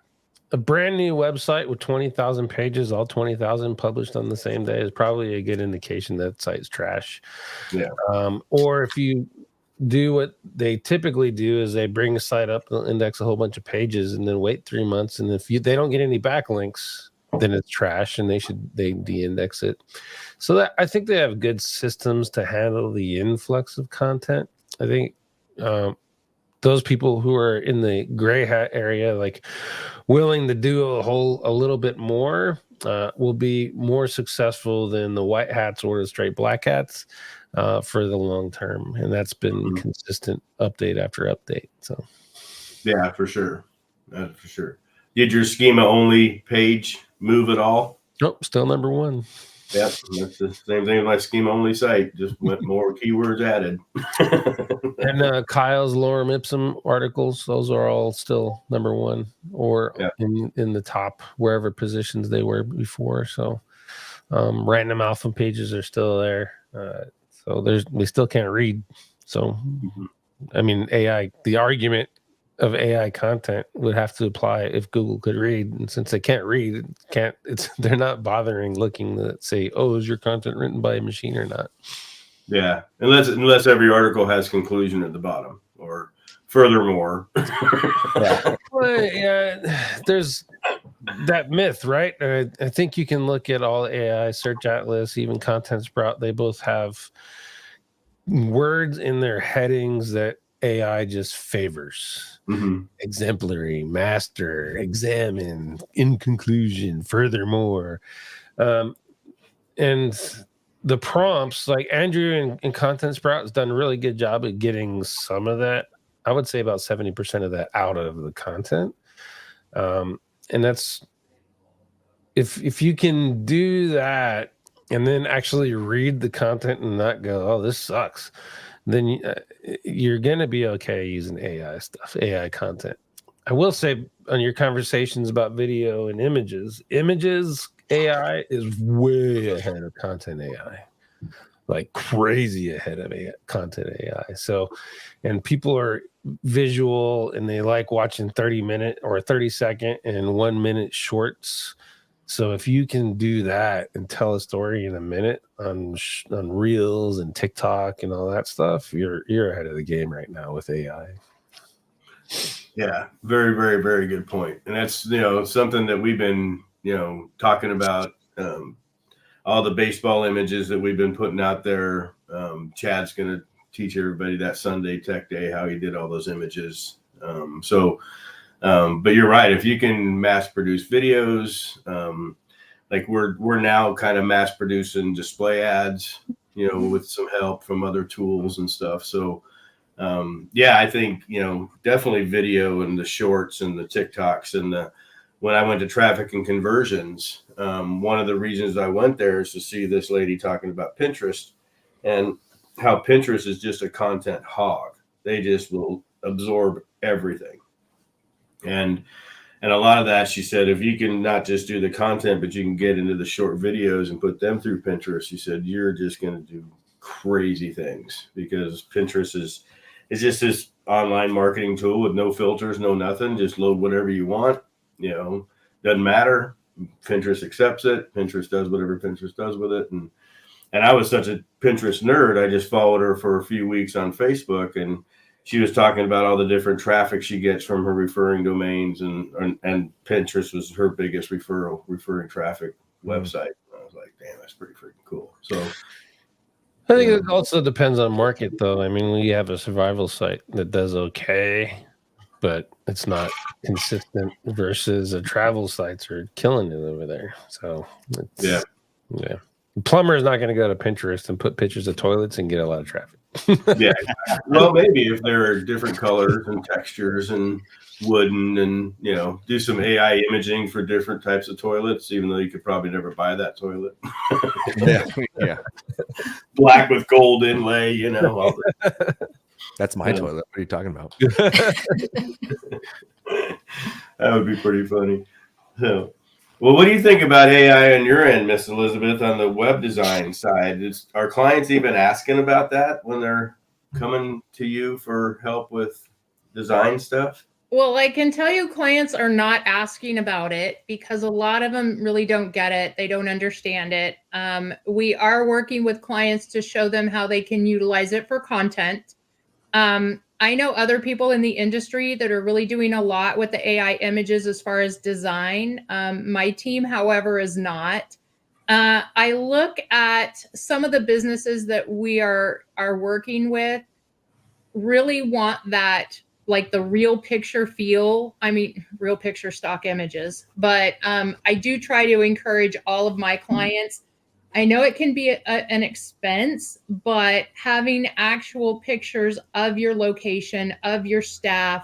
a brand new website with 20,000 pages, all 20,000 published on the same day, is probably a good indication that site's trash. Yeah. Or if you do what they typically do is they bring a site up, they'll index a whole bunch of pages and then wait 3 months. And if they don't get any backlinks, then it's trash and they de-index it. So that I think they have good systems to handle the influx of content. I think those people who are in the gray hat area, like willing to do a little bit more, will be more successful than the white hats or the straight black hats for the long term. And that's been consistent update after update. So yeah, for sure. For sure. Did your schema only page move at all? Nope, still number 1. Yep, that's the same thing with my schema only site. Just went more keywords added. And Kyle's lorem ipsum articles, those are all still number 1 or in the top wherever positions they were before. So random alpha pages are still there. So they still can't read. So I mean, AI, the argument of AI content would have to apply if Google could read, and since they can't read, they're not bothering looking to say, is your content written by a machine or not? Yeah, unless every article has conclusion at the bottom or furthermore. There's that myth, right? I think you can look at all AI, Search Atlas, even Content Sprout. They both have words in their headings that AI just favors. Exemplary, master, examine, in conclusion, furthermore. And the prompts, like Andrew and Content Sprout has done a really good job at getting some of that. I would say about 70% of that out of the content. And that's, if you can do that and then actually read the content and not go, oh, this sucks, then you're going to be okay using AI stuff, AI content. I will say on your conversations about video and images AI is way ahead of content AI, like crazy ahead of content AI. So, and people are visual and they like watching 30-minute or 30-second and 1 minute shorts. So if you can do that and tell a story in a minute on Reels and TikTok and all that stuff, you're ahead of the game right now with AI. Yeah, very, very, very good point. And that's, something that we've been, talking about, all the baseball images that we've been putting out there. Chad's going to teach everybody that Sunday Tech Day how he did all those images. But you're right. If you can mass produce videos, like we're now kind of mass producing display ads, with some help from other tools and stuff. So, I think, definitely video and the shorts and the TikToks and when I went to traffic and conversions, one of the reasons I went there is to see this lady talking about Pinterest and how Pinterest is just a content hog. They just will absorb everything. And a lot of that, she said, if you can not just do the content, but you can get into the short videos and put them through Pinterest, she said, you're just going to do crazy things, because Pinterest is just this online marketing tool with no filters, no nothing. Just load whatever you want. Doesn't matter. Pinterest accepts it. Pinterest does whatever Pinterest does with it. And I was such a Pinterest nerd. I just followed her for a few weeks on Facebook, and she was talking about all the different traffic she gets from her referring domains, and Pinterest was her biggest referring traffic website. I was like, damn, that's pretty freaking cool. So I think it also depends on market, though. I mean, we have a survival site that does okay, but it's not consistent versus a travel sites are killing it over there. So yeah. The plumber is not going to go to Pinterest and put pictures of toilets and get a lot of traffic. Yeah. Well, maybe if there are different colors and textures and wooden and, do some AI imaging for different types of toilets, even though you could probably never buy that toilet. Yeah. Black with gold inlay, That's my toilet. What are you talking about? That would be pretty funny. So, well, what do you think about AI on your end, Miss Elizabeth, on the web design side? Are clients even asking about that when they're coming to you for help with design stuff? Well, I can tell you clients are not asking about it because a lot of them really don't get it. They don't understand it. We are working with clients to show them how they can utilize it for content. I know other people in the industry that are really doing a lot with the AI images as far as design. My team, however, is not. I look at some of the businesses that we are working with really want that, like the real picture feel. I mean, real picture stock images, but I do try to encourage all of my clients. I know it can be an expense, but having actual pictures of your location, of your staff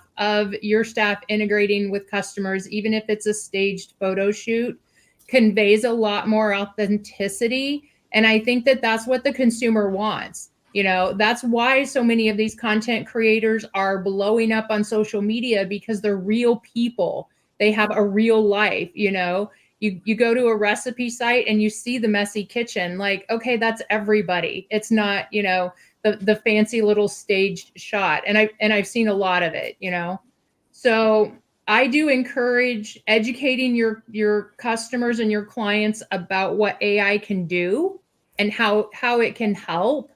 integrating with customers, even if it's a staged photo shoot, conveys a lot more authenticity. And I think that that's what the consumer wants. That's why so many of these content creators are blowing up on social media, because they're real people. They have a real life, You go to a recipe site and you see the messy kitchen, like, okay, that's everybody. It's not, the fancy little staged shot. And I've seen a lot of it, So I do encourage educating your customers and your clients about what AI can do and how it can help.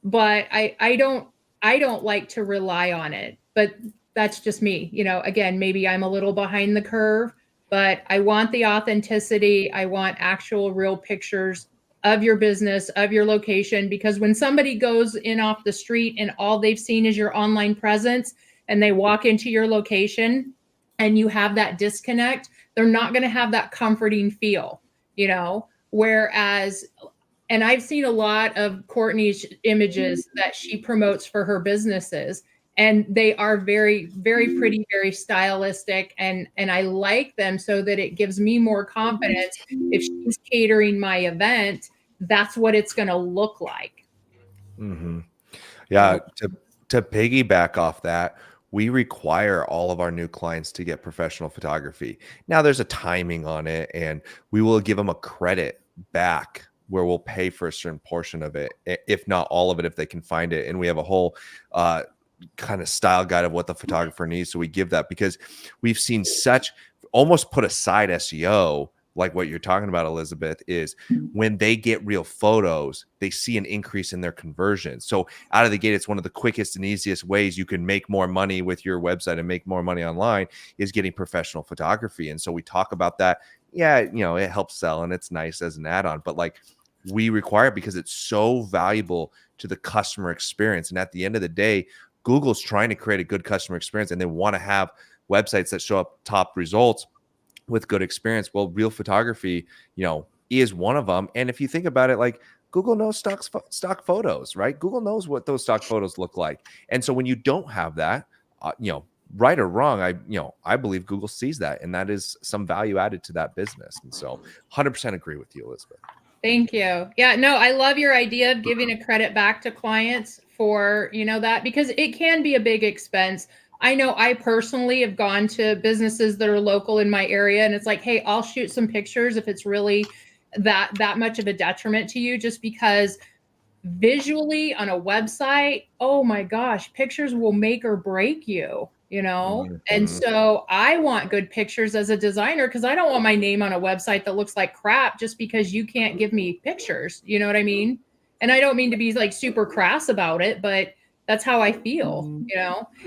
But I don't like to rely on it. But that's just me. Again, maybe I'm a little behind the curve. But I want the authenticity. I want actual real pictures of your business, of your location, because when somebody goes in off the street and all they've seen is your online presence and they walk into your location and you have that disconnect, they're not going to have that comforting feel, Whereas And I've seen a lot of Courtney's images that she promotes for her businesses. And they are very, very pretty, very stylistic. And I like them so that it gives me more confidence. If she's catering my event, that's what it's going to look like. Mm-hmm. Yeah. To piggyback off that, we require all of our new clients to get professional photography. Now there's a timing on it, and we will give them a credit back where we'll pay for a certain portion of it, if not all of it, if they can find it. And we have a whole kind of style guide of what the photographer needs. So we give that because we've seen such almost put aside SEO, like what you're talking about, Elizabeth, is when they get real photos, they see an increase in their conversion. So out of the gate, it's one of the quickest and easiest ways you can make more money with your website and make more money online is getting professional photography. And so we talk about that. Yeah, it helps sell and it's nice as an add-on, but like we require it because it's so valuable to the customer experience. And at the end of the day, Google's trying to create a good customer experience and they want to have websites that show up top results with good experience. Well, real photography, is one of them. And if you think about it, like Google knows stock photos, right? Google knows what those stock photos look like. And so when you don't have that, right or wrong, I believe Google sees that, and that is some value added to that business. And so 100% agree with you, Elizabeth. Thank you. Yeah, no, I love your idea of giving a credit back to clients for, that, because it can be a big expense. I know I personally have gone to businesses that are local in my area, and it's like, hey, I'll shoot some pictures if it's really that much of a detriment to you, just because visually on a website, oh my gosh, pictures will make or break you, And so I want good pictures as a designer, because I don't want my name on a website that looks like crap just because you can't give me pictures. You know what I mean? And I don't mean to be like super crass about it, but that's how I feel,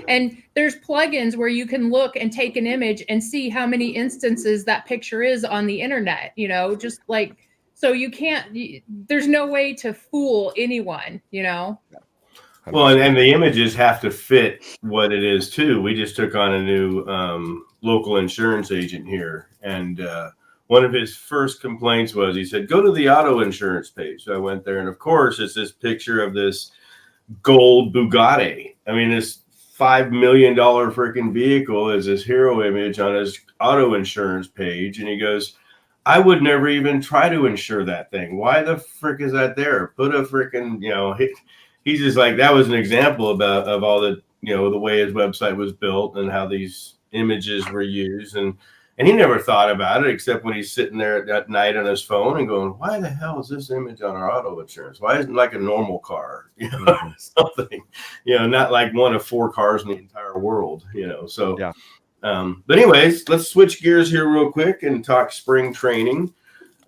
And there's plugins where you can look and take an image and see how many instances that picture is on the internet, just like, so you can't, there's no way to fool anyone, Well, and the images have to fit what it is too. We just took on a new local insurance agent here, and one of his first complaints was, he said, go to the auto insurance page. So I went there, and of course it's this picture of this gold Bugatti. I mean, this $5 million freaking vehicle is this hero image on his auto insurance page. And he goes, I would never even try to insure that thing. Why the frick is that there? Put a freaking, he's just like, that was an example of all the, the way his website was built and how these images were used. And he never thought about it, except when he's sitting there at night on his phone and going, why the hell is this image on our auto insurance? Why isn't it like a normal car? Something, not like one of 4 cars in the entire world, so. Yeah. But anyways, let's switch gears here real quick and talk spring training.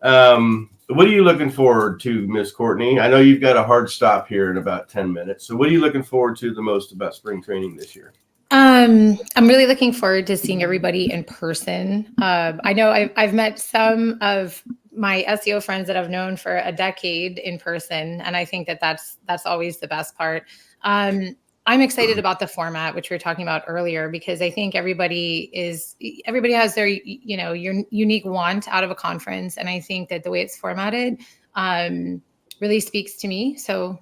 What are you looking forward to, Miss Courtney? I know you've got a hard stop here in about 10 minutes. So what are you looking forward to the most about spring training this year? I'm really looking forward to seeing everybody in person. I know I've met some of my SEO friends that I've known for a decade in person, and I think that's always the best part. I'm excited about the format, which we were talking about earlier, because I think everybody has their, your unique want out of a conference. And I think that the way it's formatted really speaks to me. So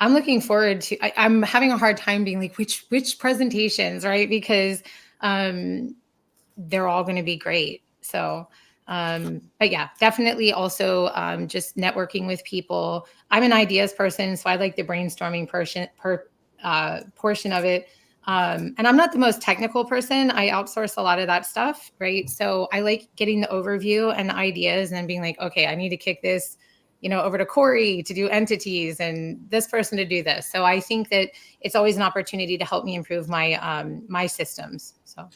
I'm looking forward to, I'm having a hard time being like, which presentations, right? Because they're all going to be great. So, but yeah, definitely also just networking with people. I'm an ideas person, so I like the brainstorming portion of it. And I'm not the most technical person. I outsource a lot of that stuff, right? So I like getting the overview and the ideas and then being like, okay, I need to kick this, over to Corey to do entities and this person to do this. So I think that it's always an opportunity to help me improve my my systems. So.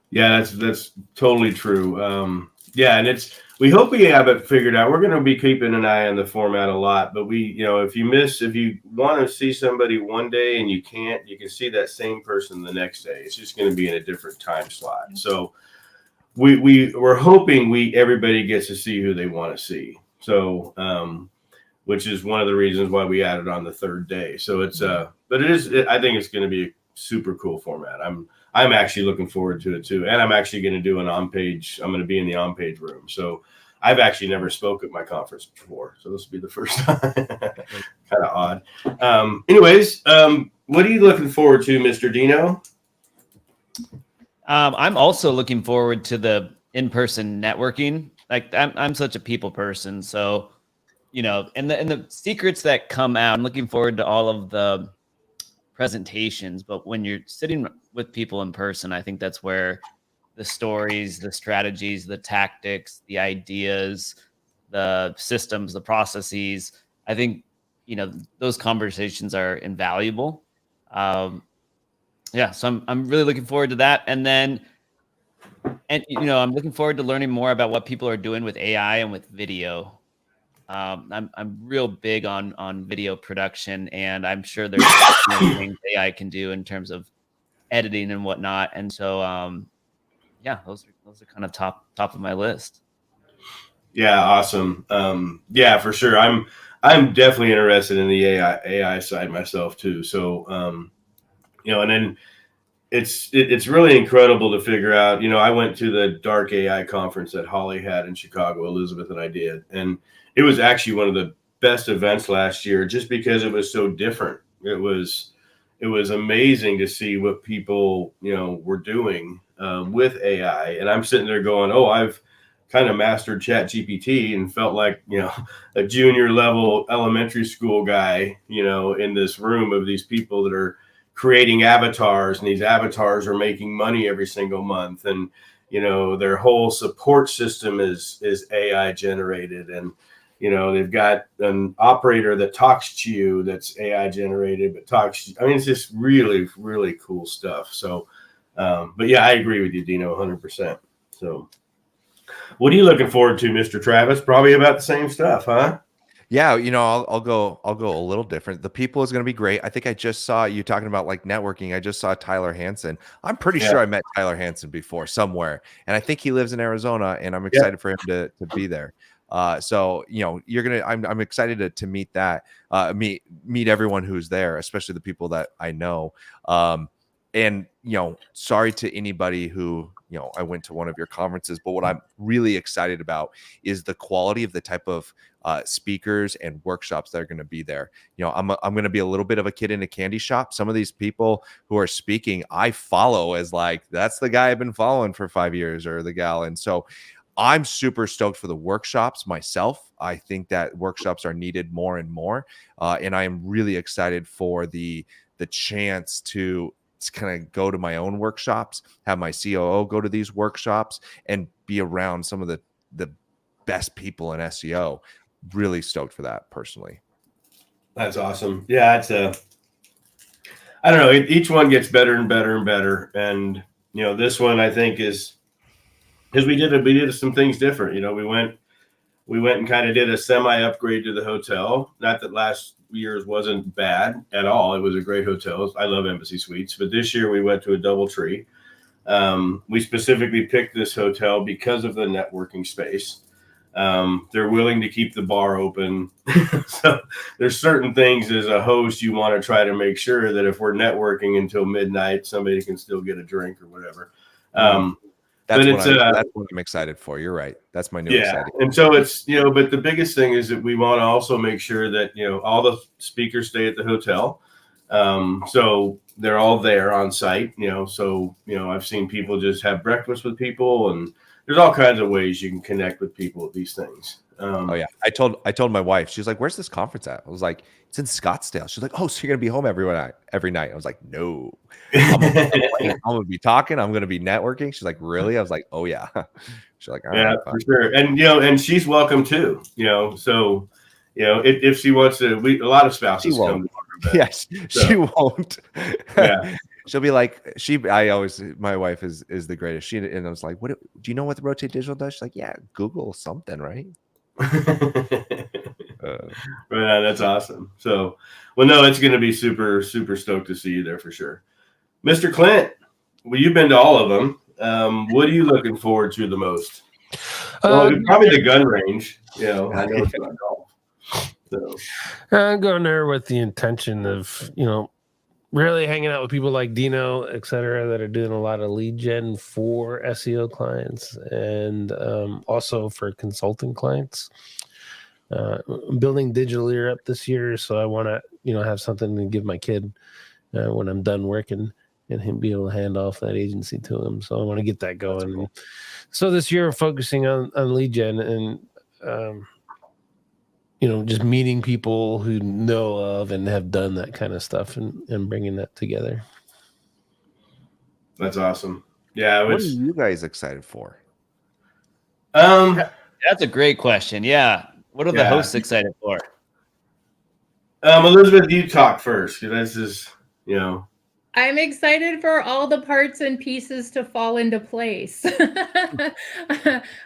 Yeah, that's totally true. Yeah, and we hope we have it figured out. We're going to be keeping an eye on the format a lot, but if you want to see somebody one day and you can't, you can see that same person the next day. It's just going to be in a different time slot. So we're hoping everybody gets to see who they want to see. So, which is one of the reasons why we added on the third day. So but I think it's going to be a super cool format. I'm actually looking forward to it too. And I'm actually going to do an on-page. I'm going to be in the on-page room. So I've actually never spoke at my conference before, so this will be the first time. Kind of odd. Anyways, what are you looking forward to, Mr. Dino? I'm also looking forward to the in-person networking. Like I'm such a people person, so and the secrets that come out. I'm looking forward to all of the presentations, but when you're sitting with people in person, I think that's where the stories, the strategies, the tactics, the ideas, the systems, the processes, I think those conversations are invaluable. So I'm really looking forward to that. And I'm looking forward to learning more about what people are doing with AI and with video. I'm real big on video production, and I'm sure there's things AI can do in terms of editing and whatnot. And so, those are kind of top of my list. Yeah, awesome. Yeah, for sure. I'm definitely interested in the AI side myself too. So, and then it's really incredible to figure out. I went to the Dark AI conference that Holly had in Chicago, Elizabeth and I did, and it was actually one of the best events last year, just because it was so different. It was amazing to see what people were doing with AI, and I'm sitting there going, "Oh, I've kind of mastered Chat GPT and felt like a junior level elementary school guy, in this room of these people that are creating avatars, and these avatars are making money every single month, and their whole support system is AI generated, and they've got an operator that talks to you that's AI generated, but it's just really, really cool stuff. So, but yeah, I agree with you, Dino, 100%. So what are you looking forward to, Mr. Travis? Probably about the same stuff, huh? Yeah, I'll go a little different. The people is going to be great. I think I just saw you talking about like networking. I just saw Tyler Hansen. I'm pretty sure I met Tyler Hansen before somewhere, and I think he lives in Arizona, and I'm excited for him to be there. So I'm excited to meet that, meet everyone who's there, especially the people that I know. And sorry to anybody who I went to one of your conferences, but what I'm really excited about is the quality of the type of speakers and workshops that are going to be there. I'm going to be a little bit of a kid in a candy shop. Some of these people who are speaking, I follow as like, that's the guy I've been following for 5 years, or the gal. And so I'm super stoked for the workshops myself. I think that workshops are needed more and more. And I am really excited for the chance to kind of go to my own workshops, have my COO go to these workshops, and be around some of the best people in SEO. Really stoked for that personally. That's awesome. Yeah, I don't know. Each one gets better and better and better. And, this one I think is, because we did some things different. We went and kind of did a semi upgrade to the hotel. Not that last year's wasn't bad at all. It was a great hotel. I love Embassy Suites, but this year we went to a DoubleTree. We specifically picked this hotel because of the networking space. They're willing to keep the bar open. So there's certain things as a host you want to try to make sure that if we're networking until midnight, somebody can still get a drink or whatever. That's what I'm excited for. You're right. That's my new exciting. And so it's, but the biggest thing is that we want to also make sure that, all the speakers stay at the hotel. So they're all there on site, so, I've seen people just have breakfast with people, and there's all kinds of ways you can connect with people with these things. Oh yeah. I told my wife, she was like, "Where's this conference at?" I was like, "It's in Scottsdale." She's like, "Oh, so you're going to be home every night?" I was like, "No, I'm going to be talking. I'm going to be networking." She's like, "Really?" I was like, "Oh yeah." She's like, "All right, for sure." And, and she's welcome too, so, if she wants to, a lot of spouses come. Yes, so. She won't. Yeah. She'll be like, my wife is the greatest. And I was like, "What do you know what the Rotate Digital does?" She's like, "Yeah, Google something, right?" Right, that's awesome. So, well, no, it's going to be super, super stoked to see you there for sure. Mr. Clint, well, you've been to all of them. What are you looking forward to the most? Well, probably the gun range. I know it's not golf. So I'm going there with the intention of, really hanging out with people like Dino, et cetera, that are doing a lot of lead gen for SEO clients and also for consulting clients. I'm building Digital Ear up this year, so I want to, have something to give my kid when I'm done working, and him be able to hand off that agency to him. So I want to get that going. Cool. So this year, I'm focusing on lead gen and just meeting people who know of and have done that kind of stuff and bringing that together. That's awesome. Yeah, What are you guys excited for? That's a great question. Yeah. What are the hosts excited for? Elizabeth, you talk first. This is, I'm excited for all the parts and pieces to fall into place.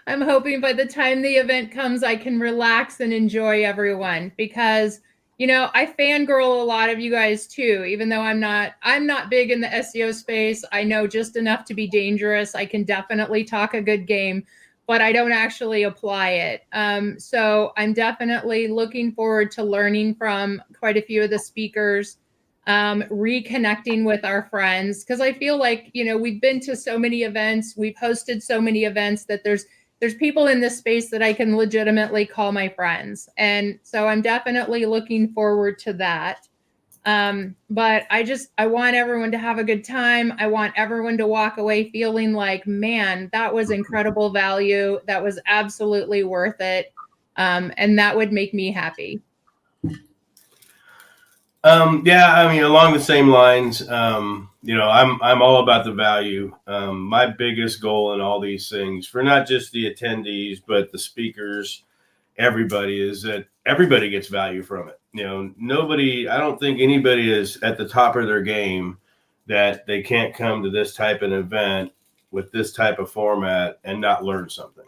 I'm hoping by the time the event comes, I can relax and enjoy everyone because, I fangirl a lot of you guys too, even though I'm not big in the SEO space. I know just enough to be dangerous. I can definitely talk a good game, but I don't actually apply it. So I'm definitely looking forward to learning from quite a few of the speakers. Reconnecting with our friends, because I feel like we've been to so many events, we've hosted so many events that there's people in this space that I can legitimately call my friends, and so I'm definitely looking forward to that. But I want everyone to have a good time. I want everyone to walk away feeling like, man, that was incredible value. That was absolutely worth it, and that would make me happy. Along the same lines, I'm all about the value. My biggest goal in all these things, for not just the attendees but the speakers, everybody, is that everybody gets value from it. I don't think anybody is at the top of their game that they can't come to this type of event with this type of format and not learn something.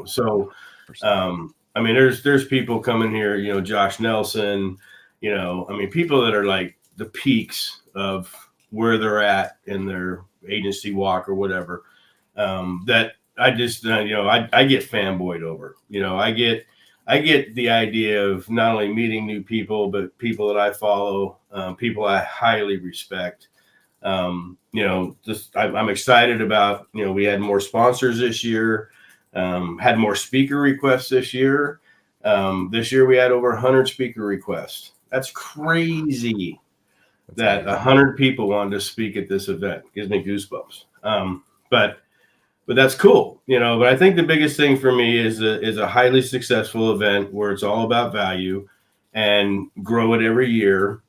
So there's people coming here, Josh Nelson. People that are like the peaks of where they're at in their agency walk or whatever, that I just, I get fanboyed over. I get the idea of not only meeting new people, but people that I follow, people I highly respect. I'm excited about, we had more sponsors this year, had more speaker requests this year. This year we had over 100 speaker requests. That's crazy. That 100 people wanted to speak at this event. Gives me goosebumps. But that's cool, But I think the biggest thing for me is a highly successful event where it's all about value, and grow it every year,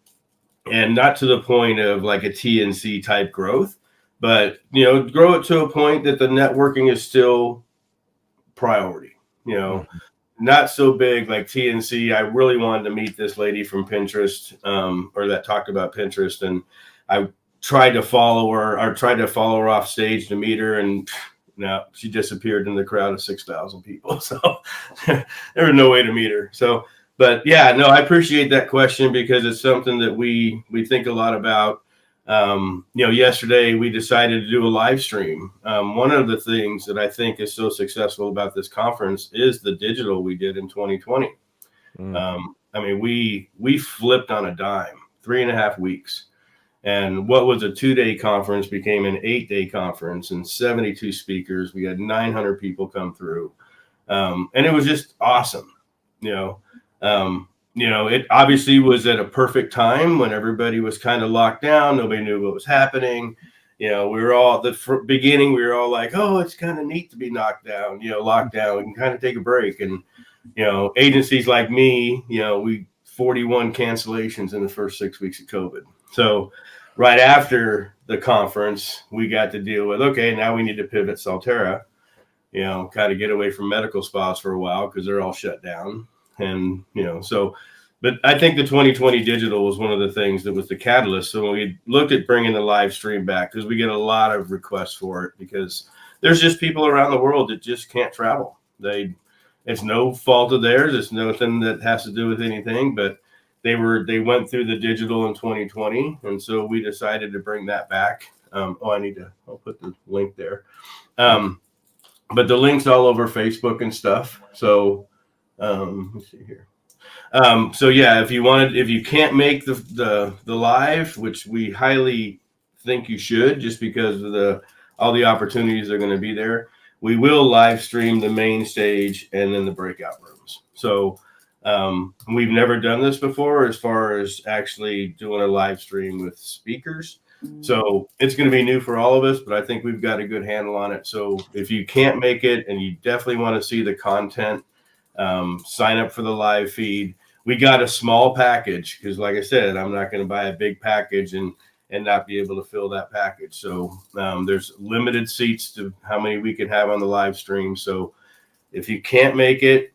and not to the point of like a TNC type growth, but grow it to a point that the networking is still priority. Not so big like TNC. I really wanted to meet this lady from Pinterest, or that talked about Pinterest, and I tried to follow her off stage to meet her, and no, she disappeared in the crowd of 6,000 people. So there was no way to meet her. So, but yeah, no, I appreciate that question because it's something that we think a lot about. Yesterday we decided to do a live stream. One of the things that I think is so successful about this conference is the digital we did in 2020. We flipped on a dime, 3.5 weeks. And what was a 2-day conference became an 8-day conference and 72 speakers. We had 900 people come through. And it was just awesome. It obviously was at a perfect time when everybody was kind of locked down. Nobody knew what was happening. We were all beginning. We were all like, "Oh, it's kind of neat to be knocked down. Locked down. We can kind of take a break." And agencies like me, we 41 cancellations in the first 6 weeks of COVID. So right after the conference, we got to deal with, okay, now we need to pivot Solterra. Kind of get away from medical spas for a while because they're all shut down. And, but I think the 2020 digital was one of the things that was the catalyst. So when we looked at bringing the live stream back, because we get a lot of requests for it, because there's just people around the world that just can't travel. It's no fault of theirs. It's nothing that has to do with anything, but they went through the digital in 2020. And so we decided to bring that back. I'll put the link there. But the link's all over Facebook and stuff. So, let's see here. So yeah, if you can't make the live, which we highly think you should, just because of all the opportunities that are going to be there, we will live stream the main stage and then the breakout rooms. So we've never done this before as far as actually doing a live stream with speakers. So it's going to be new for all of us, but I think we've got a good handle on it. So if you can't make it and you definitely want to see the content, sign up for the live feed. We got a small package because, like I said, I'm not going to buy a big package and not be able to fill that package. So there's limited seats to how many we can have on the live stream. So if you can't make it,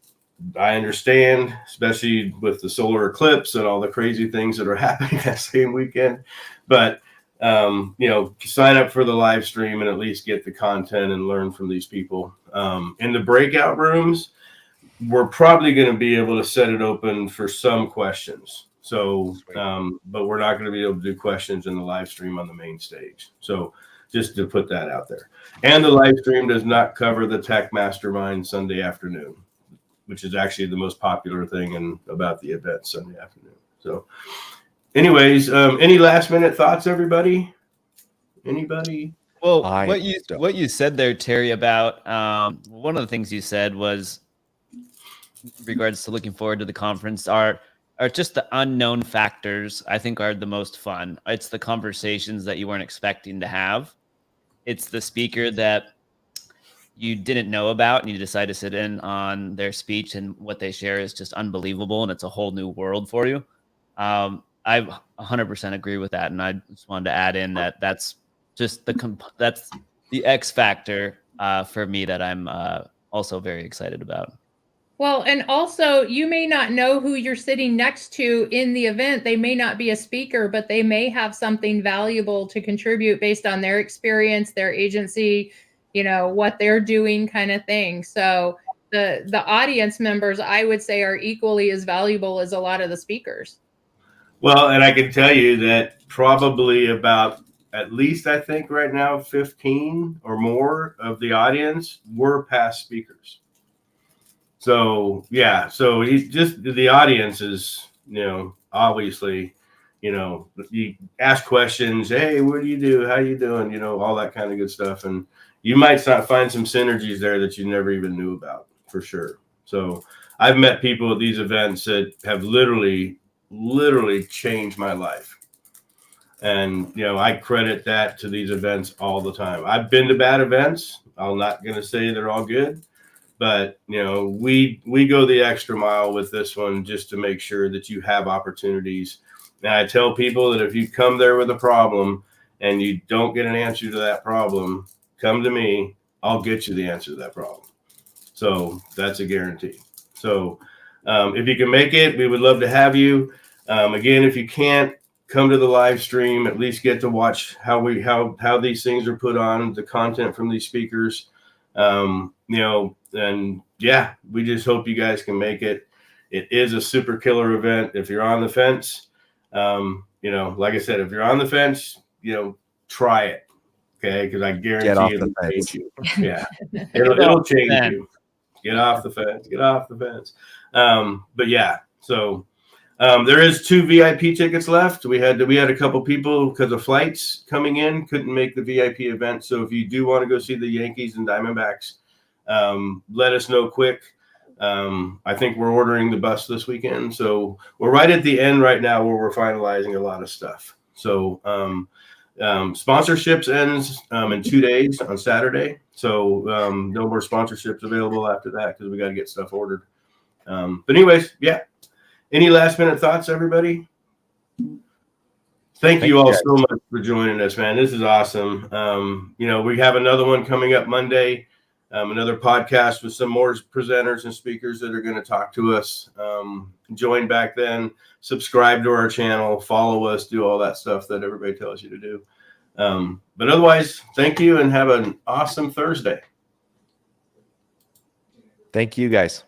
I understand, especially with the solar eclipse and all the crazy things that are happening that same weekend. But sign up for the live stream and at least get the content and learn from these people. In the breakout rooms, we're probably going to be able to set it open for some questions. So, but we're not going to be able to do questions in the live stream on the main stage. So just to put that out there. And the live stream does not cover the Tech Mastermind Sunday afternoon, which is actually the most popular thing about the event Sunday afternoon. So anyways, any last minute thoughts, everybody? Anybody? Well, what you said there, Terry, about one of the things you said was in regards to looking forward to the conference are just the unknown factors. I think are the most fun. It's the conversations that you weren't expecting to have. It's the speaker that you didn't know about and you decide to sit in on their speech, and what they share is just unbelievable, and it's a whole new world for you. I 100% agree with that, and I just wanted to add in that that's just that's the X factor for me that I'm also very excited about. Well, and also you may not know who you're sitting next to in the event. They may not be a speaker, but they may have something valuable to contribute based on their experience, their agency, what they're doing, kind of thing. So the audience members, I would say, are equally as valuable as a lot of the speakers. Well, and I can tell you that probably about, at least I think right now, 15 or more of the audience were past speakers. So yeah, so the audience is, obviously, you ask questions. Hey, what do you do? How you doing? All that kind of good stuff. And you might find some synergies there that you never even knew about, for sure. So I've met people at these events that have literally changed my life. And, I credit that to these events all the time. I've been to bad events. I'm not going to say they're all good, but, we go the extra mile with this one just to make sure that you have opportunities. And I tell people that if you come there with a problem and you don't get an answer to that problem, come to me. I'll get you the answer to that problem. So that's a guarantee. So if you can make it, we would love to have you. Again, if you can't, come to the live stream, at least get to watch how these things are put on, the content from these speakers. And yeah, we just hope you guys can make it. It is a super killer event. If you're on the fence, like I said, if you're on the fence, try it. Okay. Cause I guarantee it'll change you. Yeah. It'll change you. Get off the fence. But yeah, so there is 2 VIP tickets left. We had a couple people because of flights coming in, couldn't make the VIP event. So if you do want to go see the Yankees and Diamondbacks, let us know quick. I think we're ordering the bus this weekend. So we're right at the end right now where we're finalizing a lot of stuff. So sponsorships ends in 2 days on Saturday. So no more sponsorships available after that because we got to get stuff ordered. But anyways, yeah. Any last minute thoughts, everybody? Thank you all so much for joining us, man. This is awesome. We have another one coming up Monday, another podcast with some more presenters and speakers that are going to talk to us. Join back then, subscribe to our channel, follow us, do all that stuff that everybody tells you to do. But otherwise, thank you and have an awesome Thursday. Thank you, guys.